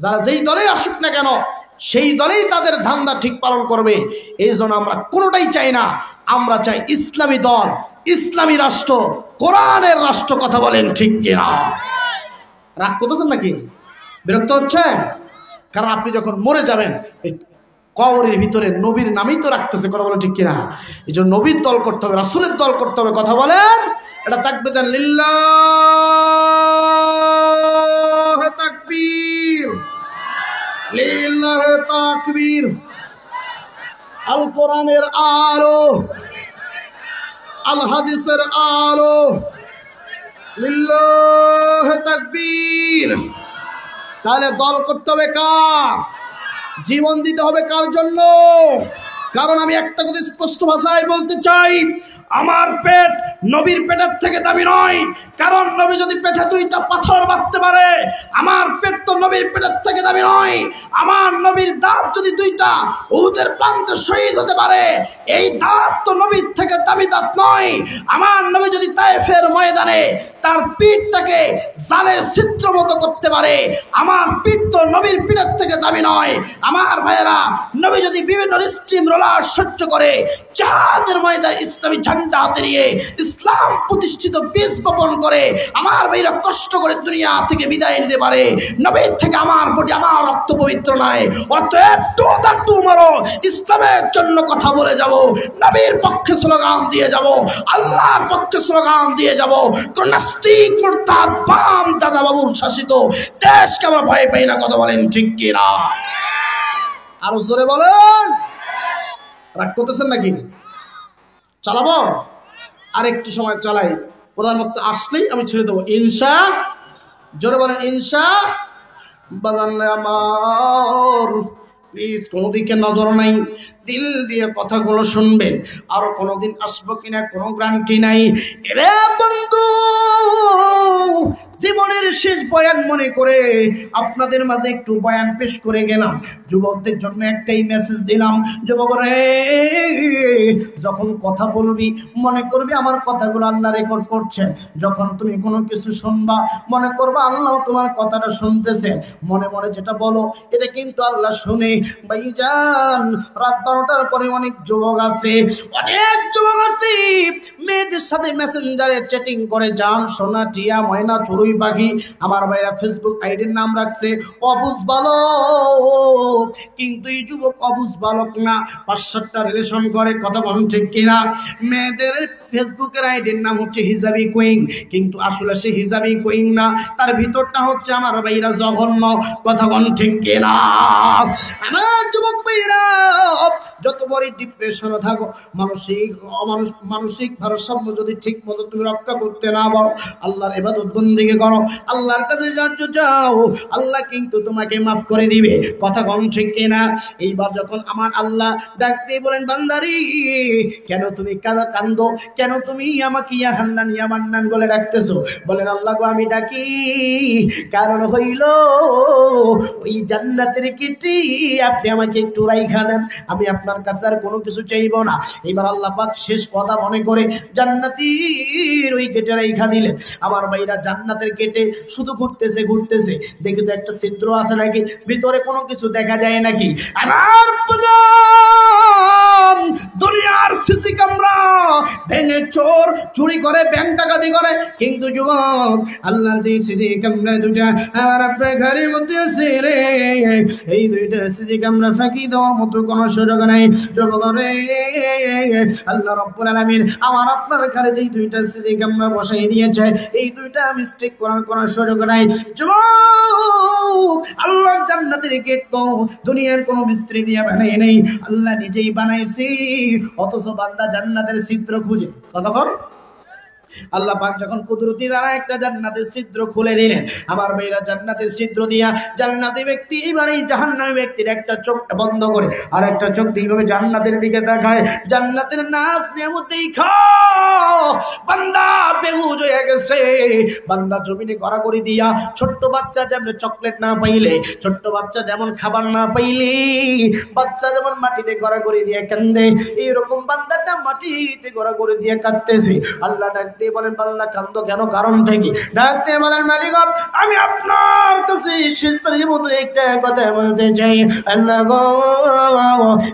A: যারা যেই দলেই আসুক না কেন সেই দলেই তাদের ধান্দা ঠিক পালন করবে। এই জন্য আমরা কোনোটাই চাই না। আমরা চাই ইসলামী দল, ইসলামী রাষ্ট্র, কোরআনের রাষ্ট্র। কথা বলেন ঠিক কিনা? রাগ করতেছেন নাকি? বিরক্ত হচ্ছে? কারণ আপনি যখন মরে যাবেন এই কবরের ভিতরে নবীর নামই তো রাখতেছে। কথা বলেন ঠিক কিনা? এই জন্য নবীর দল করতে হবে, রাসূলের দল করতে হবে। কথা বলেন। এটা তাকবীর দেন, লিল্লাহে তাকবীর, লিল্লাহে তাকবীর। আল কোরআনের আলো, আল হাদিসের আলো, লিল্লাহে তাকবীর। তাহলে দল করতে হবে কার? জীবন দিতে হবে কার জন্য? কারণ আমি একটা কথা স্পষ্ট ভাষায় বলতে চাই, আমার পেট নবীর পেটের থেকে দামি নয়। কারণ নবী যদি পেটে 2টা পাথর বাঁধতে পারে, আমার পেট তো নবীর পেটের থেকে দামি নয়। আমার নবীর দাঁত যদি 2টা উহুদের প্রান্তে শহীদ হতে পারে, এই দাঁত তো নবীর থেকে দামি দাঁত নয়। আমার নবী যদি তায়েফের ময়দানে তার পিঠটাকে জালের ছিদ্র মতো করতে পারে, আমার পিঠ তো নবীর পিঠের থেকে দামি নয়। আমার ভাইয়েরা, নবী যদি বিভিন্ন স্টিম রোলার সহ্য করে জিহাদের ময়দানে ইসলামী ঝান্ডা হাতে নিয়ে ইসলাম প্রতিষ্ঠিত বীজ বপন করে, আমার ভাইরা কষ্ট করে দুনিয়া থেকে বিদায় নিতে পারে, নবীর থেকে আমার প্রতি আমার রক্ত পবিত্র নয়। অতএব টু মারো, ইসলামের জন্য কথা বলে যাব, নবীর পক্ষে স্লোগান দিয়ে যাব, আল্লাহর পক্ষে স্লোগান দিয়ে যাব। কোন নাস্তিক মুরতাদ বাম দাদা বাবুর শাসিত দেশকে আমরা ভয় পাই না। কথা বলেন ঠিক কিনা? আরো জোরে বলেন। রাগ করতেছেন নাকি? চালাবো? আর একটু সময় চালাই, প্রধান বক্তা আসলেই আমি ছেড়ে দেবো ইনশা। জোরে বলেন ইনশা। বাজানলে আমার প্লিজ কোনো দিকে নজর নাই, দিল দিয়ে কথাগুলো শুনবেন। আরো কোনোদিন আসবো কিনা কোনো গ্যারান্টি নাই। এরে বন্ধু, জীবনের শেষ বয়ান মনে করে আপনাদের মাঝে একটু বয়ান পেশ করে গেলাম। যুবকদের জন্য একটাই মেসেজ দিলাম, যুবক রে, যখন কথা বলবি মনে করবি আমার কথাগুলো আল্লাহ রেকর্ড করছেন। যখন তুমি কোনো কিছু শুনবা মনে করবা আল্লাহ তোমার কথাটা শুনতেছে। মনে মনে যেটা বলো এটা কিন্তু আল্লাহ শুনে। ভাইজান, রাত 12টার পরে অনেক যুবক আছে মেয়েদের সাথে মেসেঞ্জারে চ্যাটিং করে, জান সোনা টিয়া ময়না চড়ুই পাখি। আমার ভাইরা ফেসবুক আইডির নাম রাখছে অবুঝ বালক, কিন্তু এই যুবক অবুঝ বালক না, 5-7টা রিলেশন করে। কথা বলুন ঠিক কিনা? মেয়েদের ফেসবুকের আইডির নাম হচ্ছে হিজাবি কুইং, কিন্তু আসলে সে হিজাবি কুইং না, তার ভিতরটা হচ্ছে আমার ভাইরা জঘন্য। কথা বলুন ঠিক কিনা? আমার যুবক ভাইরা, যত বড় ডিপ্রেশনে থাকো, মানসিক ভারসাম্য যদি ঠিক মতো তুমি রক্ষা করতে না পারো, আল্লাহর ইবাদত বন্দেগী করো, আল্লাহর কাছে যাও, আল্লাহ কিন্তু তোমাকে মাফ করে দিবে। কথা কম ঠিক কিনা? এইবার যখন আমার আল্লাহ ডাকতে বলেন, বান্দারি কেন তুমি কান্দো, কেন তুমি আমাকে ইয়া হান্নান ইয়া মান্নান বলে ডাকতেছো? বলেন, আল্লাহ গো আমি ডাকি কারণ হইল ওই জান্নাতের কেটি আপনি আমাকে একটু রাইখা দেন, আমি আপনার কাছে আর কোনো কিছু চাইব না। এবার আল্লাহ পাক শেষ কথা মনে করে জান্নাতের ওই গেটে রাইখা দিলেন। আমার ভাইরা জান্নাতের গেটে শুধু ঘুরতেছে, দেখি তো একটা ছিদ্র আছে নাকি, ভিতরে কোনো কিছু দেখা যায় নাকি? আমার দুনিয়ার সিসি ক্যামেরা ভেঙে চোর চুরি করে, ব্যাংক ডাকাতি করে, কিন্তু যুবক আল্লাহর যে সিসি ক্যামেরা দুটা আর আপনার ঘরের মধ্যে আছে রে, এই দুইটা সিসি ক্যামেরা ফাঁকি দেওয়ার মতো কোনো সুযোগ নাই। যুবক রে, আল্লাহ রাব্বুল আলামিন আমার আপনার ঘরে যেই দুইটা সিসি ক্যামেরা বসাই দিয়েছে, এই দুইটা মিস্টেক করার কোনো সুযোগ নাই। যুবক, আল্লাহর জান্নাতের গেট তো দুনিয়ার কোনো মিস্ত্রি দিয়ে বানাই নেই, আল্লাহ নিজেই বানাইছি। অথচ বান্দা জান্নাতের ছিদ্র খুঁজে। কতক্ষণ আল্লাহ পাক যখন কুদরতি দ্বারা একটা জান্নাতের ছিদ্র খুলে দিলেন, আমার ভাইরা জান্নাতের ছিদ্র দিয়া জান্নাতি ব্যক্তি এবার এই জাহান্নামী ব্যক্তির একটা চোখটা বন্ধ করে আর একটা চোখ এইভাবে জান্নাতের দিকে তাকায়, জান্নাতের নাজ নিয়ামত দেখা বান্দা বেহুশ হয়ে গেছে। বান্দা জমিনে গড়াগড়ি দিয়া, ছোট্ট বাচ্চা যেমন চকলেট না পাইলে, ছোট্ট বাচ্চা যেমন খাবার না পাইলে, বাচ্চা যেমন মাটিতে গড়াগড়ি দিয়ে কান্দে, এইরকম বান্দাটা মাটিতে গড়াগড়ি দিয়ে কাঁদতেছে। আল্লাহ ডাকতে বলেন, বান্দা কান্দো কেন, কারণটা কি? ডাকতে বলেন, মালিক আমি আপনার কাছে শেষবারের মতো একটা কথা বলতে চাই। আল্লাহ গো,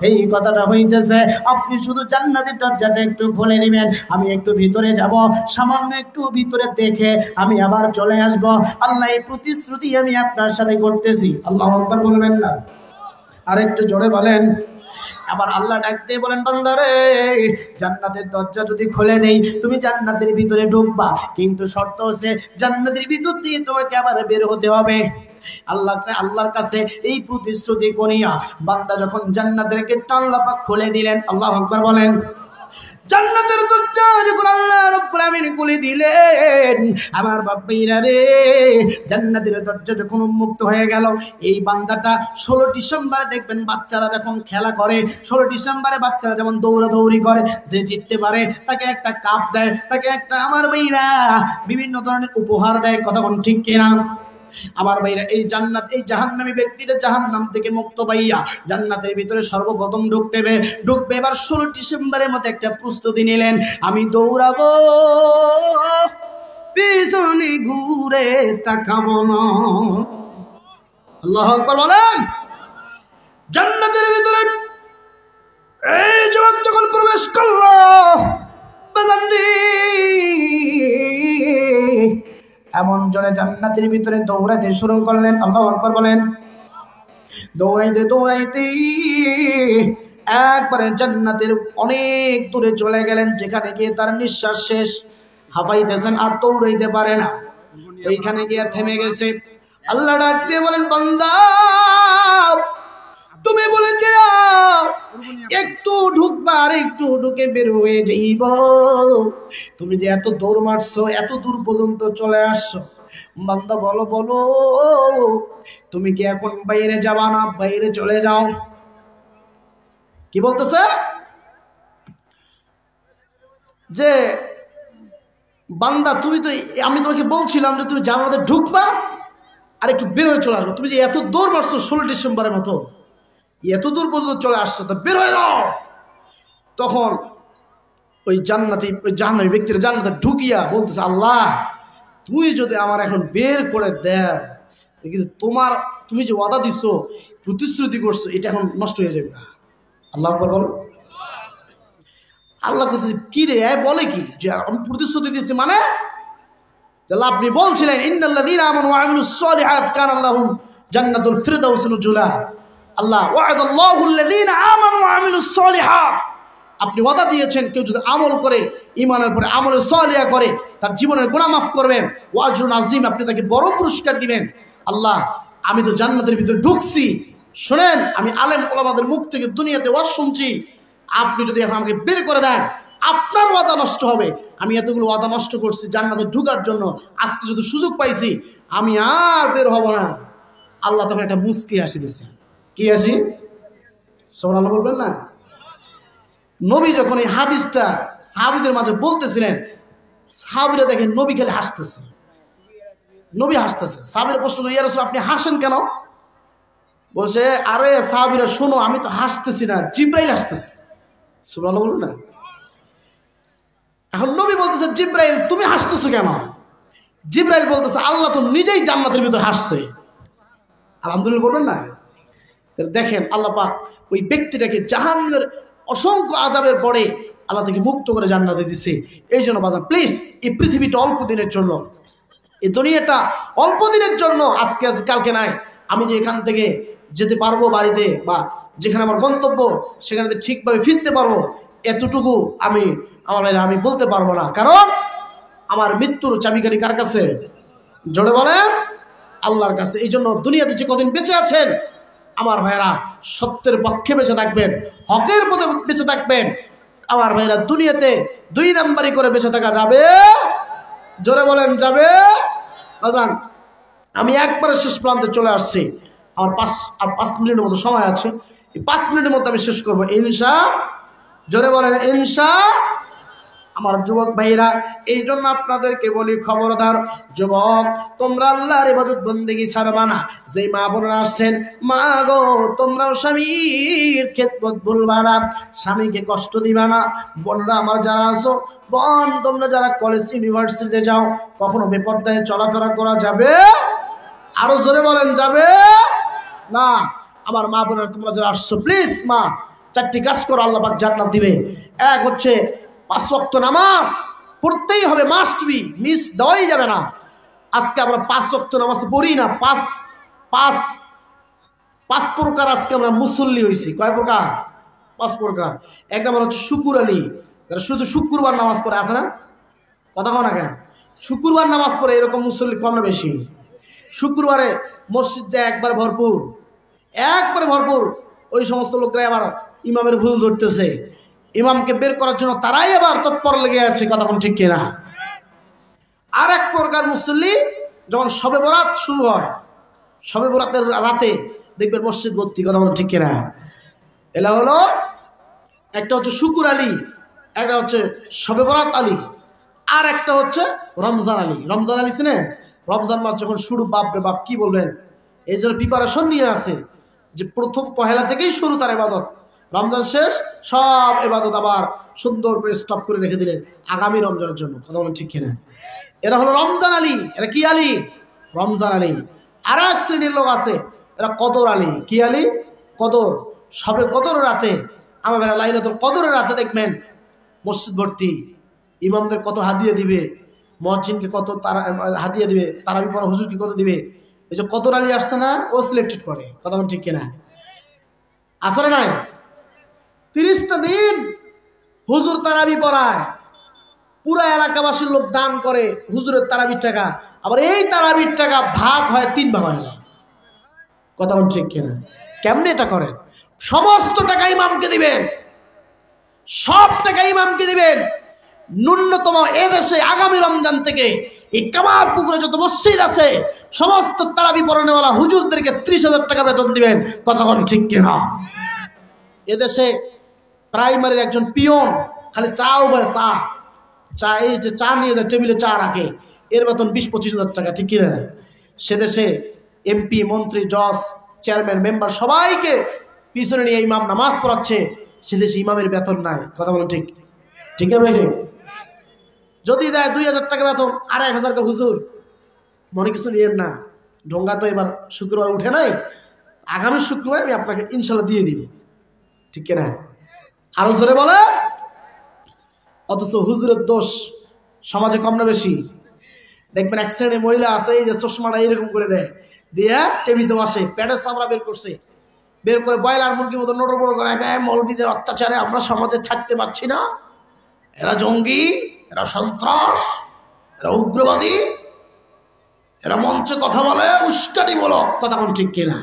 A: এই কথাটা হইতেছে আপনি শুধু জান্নাতের দরজাটা একটু খুলে দিবেন, আমি একটু ভিতরে যাব, সামান্য একটু ভিতরে দেখে আমি আবার চলে আসব। আল্লাহ এই প্রতিশ্রুতি আমি আপনার সাথে করতেছি। আল্লাহু আকবার বলবেন না? আর একটু জোরে বলেন। আবার আল্লাহ ডাকতে বলেন, বান্দারে জান্নাতের দরজা যদি খুলে দেই তুমি জান্নাতের ভিতরে ঢুকবা, কিন্তু শর্ত হচ্ছে জান্নাতের ভিতর দিয়ে তোমাকে আবার বের হতে হবে। আল্লাহর কাছে এই প্রতিশ্রুতি করিয়া বান্দা যখন জান্নাতের গেটটা আল্লাহ পাক খুলে দিলেন, আল্লাহু আকবার বলেন। জান্নাতের দরজা যখন আল্লাহ রাব্বুল আমিন খুলে দিলেন, আমার বাপ্পাইরা রে, জান্নাতের দরজা যখন উন্মুক্ত হয়ে গেল, এই বান্দাটা 16 ডিসেম্বরে দেখবেন বাচ্চারা যখন খেলা করে, 16 ডিসেম্বরে বাচ্চারা যেমন দৌড়াদৌড়ি করে, যে জিততে পারে তাকে একটা কাপ দেয়, তাকে একটা আমার ভাইরা বিভিন্ন ধরনের উপহার দেয়। কতক্ষণ ঠিক কিনা? আমার ভাইরা, এই জান্নাত, এই জাহান্নামী ব্যক্তিরা জাহান্নাম থেকে মুক্ত পাইয়া জান্নাতের ভিতরে সর্বপ্রথম ঢুকবে। এবার 16 ডিসেম্বরের মতো একটা প্রস্তুতি নিলেন, আমি দৌড়াবো, পিছনে ঘুরে তাকাবো না। আল্লাহু আকবার বলেন। জান্নাতের ভিতরে এই যুবক যখন প্রবেশ করলো, এমন জনে জান্নাতের ভিতরে দৌড়াইতে শুরু করলেন। আল্লাহু আকবার বলেন। দৌড়াইতে একবারে জান্নাতের অনেক দূরে চলে গেলেন, যেখানে গিয়ে তার নিঃশ্বাস শেষ, হাঁপাইতেছেন আর দৌড়াইতে পারে না, ওইখানে গিয়ে থেমে গেছে। আল্লাহ ডাক দিয়ে বলেন, বান্দা তুমি বলেছে একটু ঢুকবা আর একটু ঢুকে বের হয়ে যাইব, তুমি যে এত দৌড় মারছো, এত দূর পর্যন্ত চলে আসছো, বান্দা বলো তুমি কি এখন বাইরে যাবা না? বাইরে চলে যাও। কি বলতেছে? যে বান্দা তুমি তো, আমি তোমাকে বলছিলাম যে তুমি জান্নাতে ঢুকবা, আর একটু বের হয়ে চলে আসবো। তুমি যে এত দৌড় মারছো 16 ডিসেম্বরের মতো, এত দূর পর্যন্ত চলে আসছো, তো বের হয়ে যাও। তখন ওই জান্নাতি ব্যক্তির জান্নাতে ঢুকিয়া বলতেছে, আল্লাহ তুই যদি আমার এখন বের করে দেয়, কিন্তু তুমি যে ওয়াদা দিছো, প্রতিশ্রুতি করছো, এটা এখন নষ্ট হয়ে যাবে না। আল্লাহ আকবার বলো। আল্লাহ বলতেছে, কি রে বলে কি যে আমি প্রতিশ্রুতি দিচ্ছি, মানে আপনি বলছিলেন ইন্নাল্লাযীনা আমানু ওয়া আমিলুস সালিহাত কানা লাহুম জান্নাতুল ফিরদাউস নুজুলা। আল্লাহ ওয়া'দাল্লাহুল্লাযীনা আমানু ওয়া আমিলুস সালিহাত, আপনি ওয়াদা দিয়েছেন কেউ যদি আমল করে, ঈমানের পরে আমলে সালিহা করে, তার জীবনের গুনাহ মাফ করবেন, ওয়া আজরুন আযীম, আপনি তাকে বড় পুরস্কার দিবেন। আল্লাহ আমি তো জান্নাতের ভিতরে ঢুকছি, শুনেন আমি আলেম ওলামাদের মুখ থেকে দুনিয়াতে ওয়াজ শুনছি, আপনি যদি এখন আমাকে বের করে দেন আপনার ওয়াদা নষ্ট হবে। আমি এতগুলো ওয়াদা নষ্ট করছি জান্নাতে ঢোকার জন্য, আজকে যদি সুযোগ পাইছি আমি আর বের হব না। আল্লাহ তখন একটা মুস্কি হাসি দিচ্ছে। কি হাসি? সুবহানাল্লাহ বলবেন না? নবী যখন এই হাদিসটা সাহাবীদের মাঝে বলতেছিলেন, সাহাবীরা দেখেন নবী খালি হাসতেছে, নবী হাসতেছে। সাহাবীরা প্রশ্ন করে, ইয়া রাসূল আপনি হাসেন কেন? বলছে, আরে সাহাবীরা শোনো, আমি তো হাসতেছি না, জিবরাইল হাসতেছে। সুবহানাল্লাহ বলবেন না? এখন নবী বলতেছে, জিবরাইল তুমি হাসতেছো কেন? জিবরাইল বলতেছে, আল্লাহ তো নিজেই জান্নাতের ভিতর হাসছে। আলহামদুলিল্লাহ বলবেন না? দেখেন আল্লাহ পাক ওই ব্যক্তিটাকে জাহান্নামের অসংখ্য আযাবের পরে আল্লাহ থেকে মুক্ত করে জান্নাতে দিচ্ছে। এই জন্য বাজান প্লিজ, এই পৃথিবীটা অল্প দিনের জন্য, এই দুনিয়াটা অল্প দিনের জন্য, আজকে আছে কালকে নাই। আমি যে এখান থেকে যেতে পারবো বাড়িতে, বা যেখানে আমার গন্তব্য সেখানে ঠিকভাবে ফিরতে পারবো, এতটুকু আমি বলতে পারবো না। কারণ আমার মৃত্যুর চাবিকাঠি কার কাছে? জোরে বলেন, আল্লাহর কাছে। এই জন্য দুনিয়াতে যে কদিন বেঁচে আছেন আমার ভাইরা, সত্যের পক্ষে বেঁচে থাকবেন, হকের পথে বেঁচে থাকবেন। আমার ভাইরা, দুনিয়াতে 2 নাম্বারি করে বেঁচে থাকা যাবে? জোরে বলেন, যাবে? বাজান আমি একবারে শেষ প্রান্তে চলে আসছি, আমার 5 মিনিটের মতো সময় আছে। এই 5 মিনিটের মধ্যে আমি শেষ করবো ইনশা। জোরে বলেন ইনশা। আমার যুবক ভাইরা, এই জন্য আপনাদেরকে বলি, খবরদার যুবক, তোমরা আল্লাহর ইবাদত বন্দেগী ছাড়বা না। যে মা বোনরা আসছেন, মা গো তোমরাও স্বামীর খেদমত ভুলবা না, স্বামীকে কষ্ট দিবা না। বোনরা আমার যারা আছো, বোন তোমরা যারা কলেজ ইউনিভার্সিটিতে যাও, কখনো বেপরদায় চলাফেরা করা যাবে? আরো জোরে বলেন, যাবে না? আমার মা বোনেরা তোমরা যারা আসছো, প্লিজ মা 4টি কাজ করো, আল্লাহ পাক জান্নাত দিবে। এক হচ্ছে 5 ওয়াক্ত নামাজ পড়তেই হবে, মাস্ট বি, মিস দেওয়াই যাবে না। আজকে আমরা 5 ওয়াক্ত নামাজ পড়ি না। পাঁচ প্রকার আজকে আমরা মুসল্লি হয়েছি। কয় প্রকার? 5 প্রকার। এক নম্বর হচ্ছে শুকুর আলী, যারা শুধু শুক্রবার নামাজ পড়ে, আছে না? কথা কও না কেন? শুক্রবার নামাজ পড়ে এরকম মুসল্লি কম না বেশি? শুক্রবারে মসজিদ যায় একবারে ভরপুর, ওই সমস্ত লোকরা আবার ইমামের ভুল ধরতেছে, ইমামকে বের করার জন্য তারাই আবার তৎপর লেগে আছে। কথা কোন ঠিক কিনা? আর এক প্রকার মুসল্লি, যখন শবে বরাত শুরু হয়, শবে বরাতের রাতে দেখবেন মসজিদ ভর্তি। কথা বলেন ঠিক কিনা? এলা হলো একটা হচ্ছে শুকুর আলী, একটা হচ্ছে শবে বরাত আলী, আর একটা হচ্ছে রমজান আলী। রমজান আলী চিনেন? রমজান মাস যখন শুরু, বাপরে বাপ কি বলবেন, এই জন্য প্রিপারেশন নিয়ে আছে যে প্রথম পহেলা থেকেই শুরু তার ইবাদত, রমজান শেষ সব ইবাদত আবার সুন্দর করে স্টপ করে রেখে দিলেন আগামী রমজানের জন্য। কথা বলেন ঠিক কিনা? এরা হলো রমজান আলী। এরা কি আলী? রমজান আলী। আর এক শ্রেণীর লোক আছে, এরা কদর আলী। কি আলী? কদর। সবে কদর রাতে, আমার ভাইরা লাইলাতুল কদরের রাতে দেখবেন মসজিদ ভর্তি, ইমামদের কত হাদিয়া দিবে, মুয়াজ্জিনকে কত হাদিয়া দিবে, তারাবি পড়া হুজুরকে কত দিবে। এই যে কদর আলী আসছে না, ও সিলেক্টেড করে। কথা বলেন ঠিক কিনা? আসলে নাই 30টা দিন হুজুর তারাবি পড়ায়, পুরা এলাকাবাসীর লোক দান করে হুজুরের তারাবির টাকা, আবার এই তারাবির টাকা ভাগ হয় 3 ভাগ হয়ে যায়। কথা বলেন ঠিক কিনা? কেমনে এটা করেন? সমস্ত টাকা ইমামকে দিবেন, সব টাকা ইমামকে দিবেন। ন্যূনতম এদেশে আগামী রমজান থেকে এই কামারপুকুরে যত মসজিদ আছে সমস্ত তারাবি পড়ানেওয়ালা হুজুরদেরকে 30,000 টাকা বেতন দিবেন। কথা বলেন ঠিক কিনা? এদেশে প্রাইমারির একজন পিয়ন খালি চাও বা চা এই যে চা নিয়ে যায় টেবিলে চা রাখে, এর বেতন 20-25,000 টাকা। ঠিক কিনা? সে দেশে এমপি, মন্ত্রী, জজ, চেয়ারম্যান, মেম্বার সবাইকে পিছনে নিয়ে ইমাম নামাজ পড়াচ্ছে, সে দেশে ইমামের বেতন নাই। কথা বলেন ঠিক ঠিক আছে? যদি দেয় 2000 টাকা বেতন, 2500 টাকা হুজুর, মনে কিছু নিয়েন না, ঢোঙ্গা তো এবার শুক্রবার উঠে নাই, আগামী শুক্রবার আমি আপনাকে ইনশাল্লাহ দিয়ে দিব, ঠিক কিনা? আরো জোরে বলে। অথচ হুজুরের দোষ সমাজে কম না বেশি? দেখবেন এক শ্রেণীর মহিলা আছে, এই যে চশমাটা এরকম করে দেয়, দিয়ে টেবিতে বসে, প্যাডের চামড়া বের করছে, বের করে বয়লার মুরগির মতো নড়বড় করে, মৌলবীদের অত্যাচারে আমরা সমাজে থাকতে পারছি না, এরা জঙ্গি, এরা সন্ত্রাস, এরা উগ্রবাদী, এরা মঞ্চে কথা বলে উস্কানিমূলক কথা। বল ঠিক কিনা?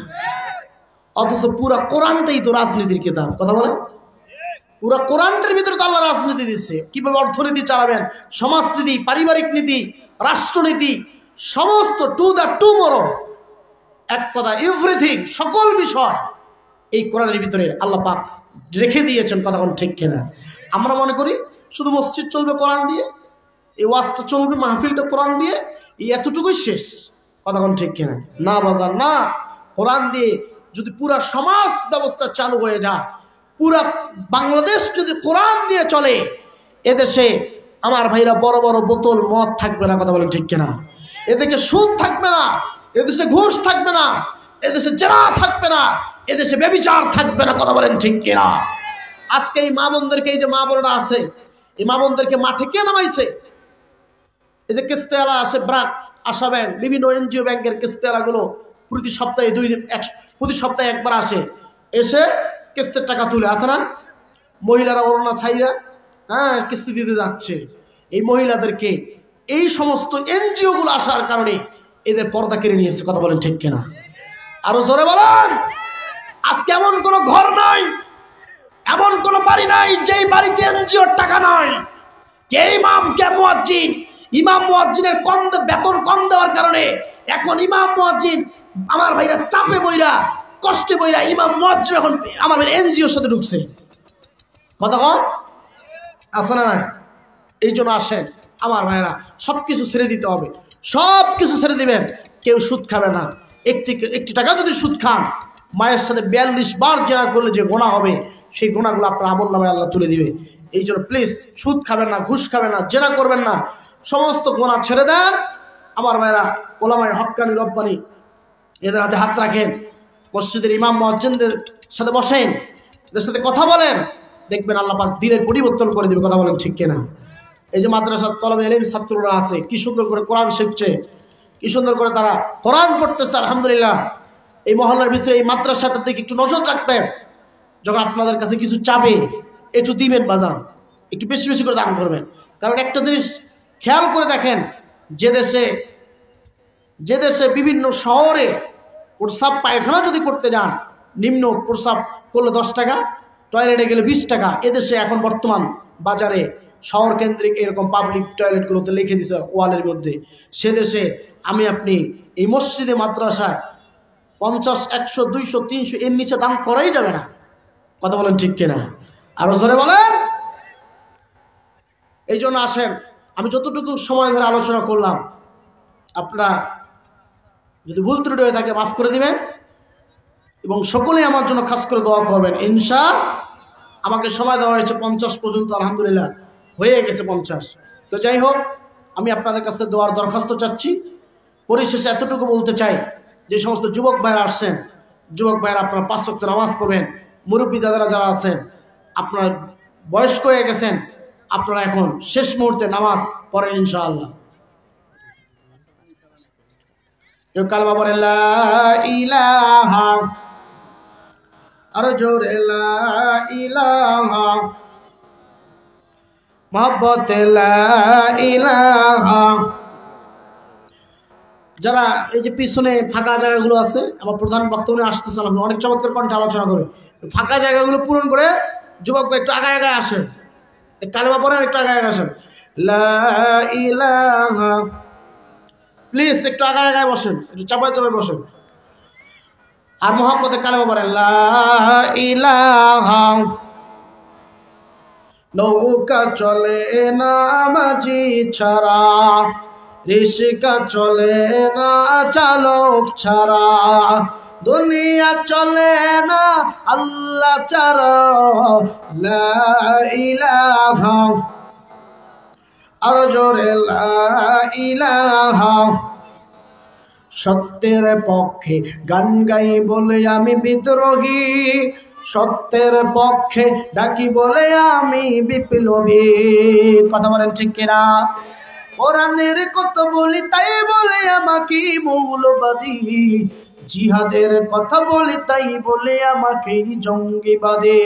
A: অথচ পুরা কোরআনটাই তো রাজনীতির কিতাব। কথা বলে, পুরা কোরআনটার ভিতরে তো আল্লাহ রাজনীতি দিচ্ছে, কিভাবে অর্থনীতি চালাবেন, সমাজনীতি, পারিবারিক নীতি, রাষ্ট্রনীতি, সমস্ত টু দ্য টুমরো, এক কথা এভরিথিং, সকল বিষয় এই কোরআনের ভিতরে আল্লাহ পাক রেখে দিয়েছেন। কথা বল ঠিক কিনা? আমরা মনে করি শুধু মসজিদ চলবে কোরআন দিয়ে, এই ওয়াজটা চলবে, মাহফিলটা কোরআন দিয়ে, এই এতটুকুই শেষ। কথা বল ঠিক কিনা? না বাজার না, কোরআন দিয়ে যদি পুরা সমাজ ব্যবস্থা চালু হয়ে যায়, পুরা বাংলাদেশ যদি কোরআন দিয়ে চলে, এদেশে আমার ভাইরা বড় বড় বোতল মদ থাকবে না। কথা বলেন ঠিক কিনা? এদেশে সুদ থাকবে না, এদেশে ঘুষ থাকবে না, এদেশে জেনা থাকবে না, এদেশে ব্যভিচার থাকবে না। কথা বলেন ঠিক কিনা? আজকে এই মা বোনদেরকে, এই যে মা বোনরা আছে, এই মা বোনদেরকে মাঠে কে নামাইছে? এই যে কিস্তিওয়ালা আসে, ব্রাক, আশা ব্যাংক, বিভিন্ন এনজিও ব্যাংকের কিস্তিওয়ালাগুলো প্রতি সপ্তাহে একবার আসে, এসে কিস্তির টাকা তুলে, আসে না? মহিলারা ওড়না ছাইরা কিস্তি দিতে যাচ্ছে। এই মহিলাদেরকে এই সমস্ত এনজিও গুলো আসার কারণে এদের পর্দা কেড়ে নিয়েছে। কথা বলেন ঠিক কিনা? আরো জোরে বলেন। আজকে এমন কোন ঘর নাই, এমন কোন বাড়ি নাই যেই বাড়িতে এনজিওর টাকা নাই। কে ইমাম, কে মুয়াজ্জিন? ইমাম মুয়াজ্জিনের বেতন কম দেওয়ার কারণে এখন ইমাম মুয়াজ্জিন আমার ভাইরা চাপে বইরা, কষ্টে বইরা, ইমাম মুয়াজ্জিন এখন আমার ভাইরা এনজিওর সাথে ঢুকছে। কথা কন আছে না? এই জন্য আসেন আমার ভাইরা, সবকিছু ছেড়ে দিতে হবে, সবকিছু ছেড়ে দিবেন। কেউ সুদ খাবে না। একটি টাকা যদি সুদ খান, মায়ের সাথে 42 বার জেনা করলে যে গোনা হবে, সেই গোনাগুলো আপনার আমলনামায় আল্লাহ তুলে দিবে। এই জন্য প্লিজ সুদ খাবেন না, ঘুষ খাবেন না, জেনা করবেন না, সমস্ত গোনা ছেড়ে দেন। আমার ভাইরা ওলামায়ে হক্কানি রব্বানি এদের হাতে হাত রাখেন, মসজিদের ইমাম মুয়াজ্জিনদের সাথে বসেন, এদের সাথে কথা বলেন, দেখবেন আল্লাহ পাক দিনের পরিবর্তন করে দেবে। কথা বলেন ঠিক কিনা? এই যে মাদ্রাসার তলবে এলিম ছাত্ররা আছে, কি সুন্দর করে কোরআন শিখছে, কি সুন্দর করে তারা কোরআন পড়তেছে, আলহামদুলিল্লাহ। এই মহল্লার ভিতরে এই মাদ্রাসাটার দিকে একটু নজর রাখবেন। যখন আপনাদের কাছে কিছু চাবে, একটু দিবেন বাজান, একটু বেশি বেশি করে দান করবেন। কারণ একটা জিনিস খেয়াল করে দেখেন, যে দেশে বিভিন্ন শহরে প্রস্রাব পায়খানা যদি করতে যান, নিম্ন প্রস্রাব করলে 10 টাকা, টয়লেটে গেলে 20 টাকা। এদেশে এখন বর্তমান বাজারে শহর কেন্দ্রিক এরকম পাবলিক টয়লেটগুলোতে লিখে দিছে ওয়ালের মধ্যে। সে দেশে আপনি এই মসজিদে, মাদ্রাসায় 50, 100, 200, 300 এর নিচে দান করাই যাবে না। কথা বলেন ঠিক কিনা? আরো জোরে বলেন। এই জন্য আসেন, আমি যতটুকু সময় ধরে আলোচনা করলাম, আপনারা যদি ভুল ত্রুটি হয়ে থাকে মাফ করে দিবেন, এবং সকলেই আমার জন্য খাস করে দোয়া করবেন। আমাকে সময় দেওয়া হয়েছে 50 পর্যন্ত, আলহামদুলিল্লাহ হয়ে গেছে 50। তো যাই হোক, আমি আপনাদের কাছ থেকে দোয়ার দরখাস্ত চাচ্ছি। পরিশেষে এতটুকু বলতে চাই, যে সমস্ত যুবক ভাইরা আসছেন, যুবক ভাইরা আপনারা 5 ওয়াক্ত নামাজ পড়বেন। মুরব্বী দাদারা যারা আছেন, আপনারা বয়স্ক হয়ে গেছেন, আপনারা এখন শেষ মুহূর্তে নামাজ পড়েন ইনশাআল্লাহ। কালমা পড়েন লা ইলাহা, আরো জোরে লা ইলাহা, মুহাব্বত লা ইলাহা। যারা এই যে পিছনে ফাঁকা জায়গাগুলো আছে, আমার প্রধান বক্তব্য আসতেছে, অনেক চমৎকার কণ্ঠে আলোচনা করে, ফাঁকা জায়গাগুলো পূরণ করে যুবক একটু আগায় আগায় আসেন, কালেমা পড়েন, একটু আগায় আগায় আসেন। লা ইলাহা, প্লিজ একটু আগায় আগায় বসেন, একটু চাপায় চাপায় বসেন। আর মুহাম্মদে কালেমা পড়েন লা ইলাহা। নৌকা চলে না মাঝি ছাড়া, রিস্কা চলে না চালক ছাড়া, দুনিয়া চলে না আল্লাহ ছাড়া, লা ইলাহা, আরো জোরে লা ইলাহা। সত্যের পক্ষে গান গাই বলে আমি বিদ্রোহী, সত্যের পক্ষে ডাকি বলে আমি বিপ্লবী। কথা বলেন ঠিক কিনা? কোরআনের কথা বলি তাই বলে আমাকে মৌলবাদী, জিহাদের কথা বলি তাই বলে আমাকে জঙ্গিবাদী।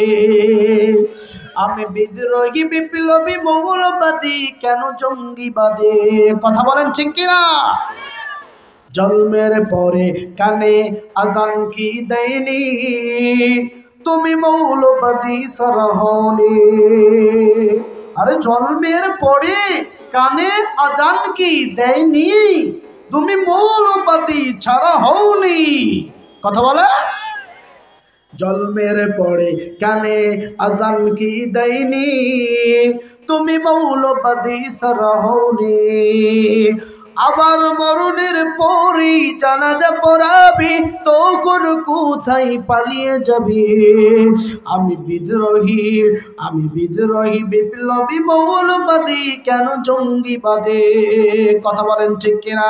A: আমি বিদ্রোহী বিপ্লবী মৌলবাদী, কেন জঙ্গিবাদী? কথা বলেন ঠিক কিনা? জন্মের পরে কানে আজান কি দেয়নি, তুমি মৌলবাদী সরহনি। আরে জন্মের পরে কানে আজান কি দেয়নি, তুমি মৌলবাদী ছাড়া হওনি। কথা বলে, জন্মের পরে কানে আজান কি দেয়নি, তুমি মৌলবাদী ছাড়া হওনি। আবার মরণের পরই জানাজা পড়াবি, তখন কোথায় পালিয়ে যাবি? আমি বিদ্রোহী, আমি বিদ্রোহী বিপ্লবী মৌলবাদী, কেন জঙ্গিবাদী? কথা বলেন ঠিক কিনা?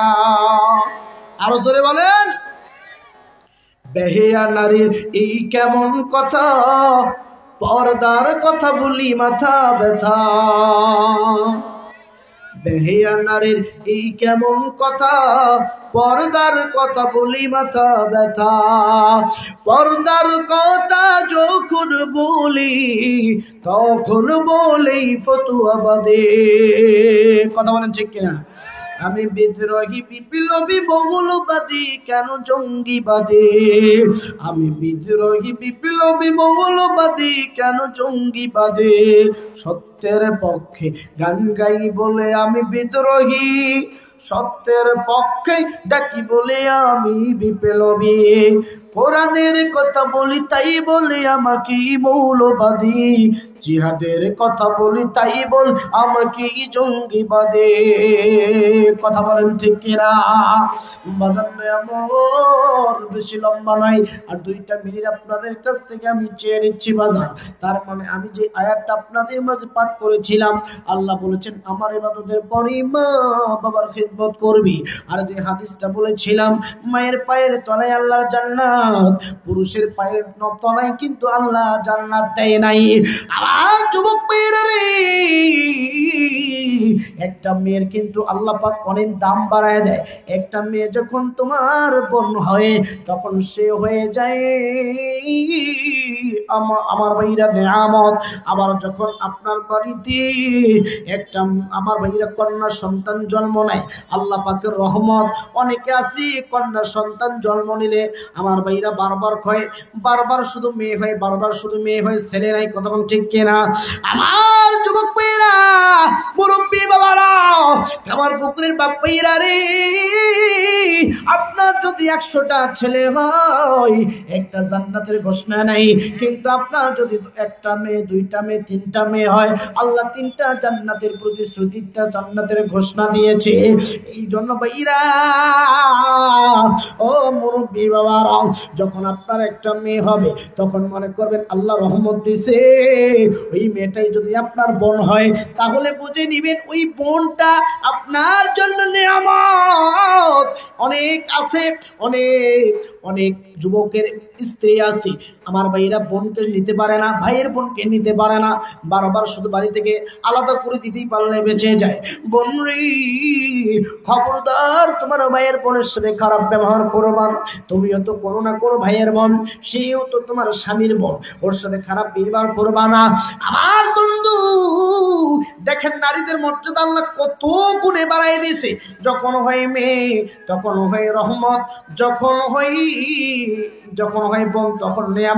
A: আরো জোরে বলেন। বেহেয়া নারীর এই কেমন কথা, পর্দার কথা বলি মাথা ব্যথা। বেহেয়া নারীর এই কেমন কথা, পর্দার কথা বলি মাথা ব্যথা। পর্দার কথা যখন বলি, তখন বলেই ফতুয়া বাদে। কথা বলেন ঠিক কিনা? আমি বিদ্রোহী বিপ্লবী মৌলবাদী, কেন জঙ্গিবাদী? আমি বিদ্রোহী বিপ্লবী মৌলবাদী, কেন জঙ্গিবাদী? সত্যের পক্ষে গান গাই বলে আমি বিদ্রোহী, সত্যের পক্ষে ডাকি বলে আমি বিপ্লবী। কোরআনের কথা বলি তাই বলে আমাকে মৌলবাদী, জিহাদের কথা বলি তাই বল আমাকে জঙ্গিবাদী। কথা বলেন ঠিক কিনা? বাজারে আমার বেশি লম্বা নাই, আর 2টা মিনিট আপনাদের কাছ থেকে আমি চেয়ে নিচ্ছি বাজার। তার মানে আমি যে আয়াতটা আপনাদের মাঝে পাঠ করেছিলাম, আল্লাহ বলেছেন আমার ইবাদতের পরে মা বাবার খিদমত করবি। আর যে হাদিসটা বলেছিলাম, মায়ের পায়ের তলায় আল্লাহর জান্নাত, পুরুষের পায়ের তলায় কিন্তু আল্লাহ জান্নাত দেয় নাই। আমার যুবক মেয়েরা রে, একটা মেয়ের কিন্তু আল্লাহ পাক অনেক দাম বাড়ায় দেয়। একটা মেয়ে যখন তোমার বোন হয়, তখন সে হয়ে যায় আমার ভাইরা নেয়ামত। আবার যখন আপনার বাড়িতে একটা আমার ভাইরা কন্যা সন্তান জন্ম নেয়, আল্লাহ পাকের রহমত। অনেকে আছে কন্যা সন্তান জন্ম নিলে আমার ভাইরা বারবার কয়, বারবার শুধু মেয়ে হয়, বারবার শুধু মেয়ে হয়, ছেলে নাই। কথা ঠিক কিনা? আমার যুবক ভাইরা, মুরব্বী বাবারা, আমার পুকুরের বাপ ভাইরা রে, আপনার যদি 100টা ছেলে হয়, একটা জান্নাতের ঘোষণা নাই। কিন্তু আপনার যদি একটা মেয়ে, 2টা মেয়ে, 3টা মেয়ে হয়, আল্লাহ 3টা জান্নাতের প্রতিশ্রুতিটা জান্নাতের ঘোষণা দিয়েছে। এই জন্য ভাইরা, ও মুরব্বী বাবারা, যখন আপনার একটা মেয়ে হবে, তখন মনে করবেন আল্লাহ রহমত দিয়েছে। ওই মেয়েটাই যদি আপনার বোন হয়, তাহলে বুঝে নিবেন ওই বোনটা আপনার জন্য নিয়ামত। অনেক আছে, অনেক অনেক যুবকের স্ত্রী আছে, আমার ভাইয়েরা বোনকে নিতে পারে না, ভাইয়ের বোনকে নিতে পারে না, বারবার শুধু বাড়ি থেকে আলাদা করে দিতেই পারলে বেঁচে যায়। বোন রে, খবরদার তোমার ভাইয়ের বোনের সাথে খারাপ ব্যবহার করবা না। তুমিও তো করো না করো ভাইয়ের বোন, সেও তো তোমার স্বামীর বোন, ওর সাথে খারাপ ব্যবহার করবা না। আমার বন্ধু দেখেন, নারীদের মর্যাদা আল্লাহ কত গুণে বাড়াই দিয়েছে। যখন হয় মেয়ে তখন হয় রহমত, যখন হয় বোন তখন নিয়ামত।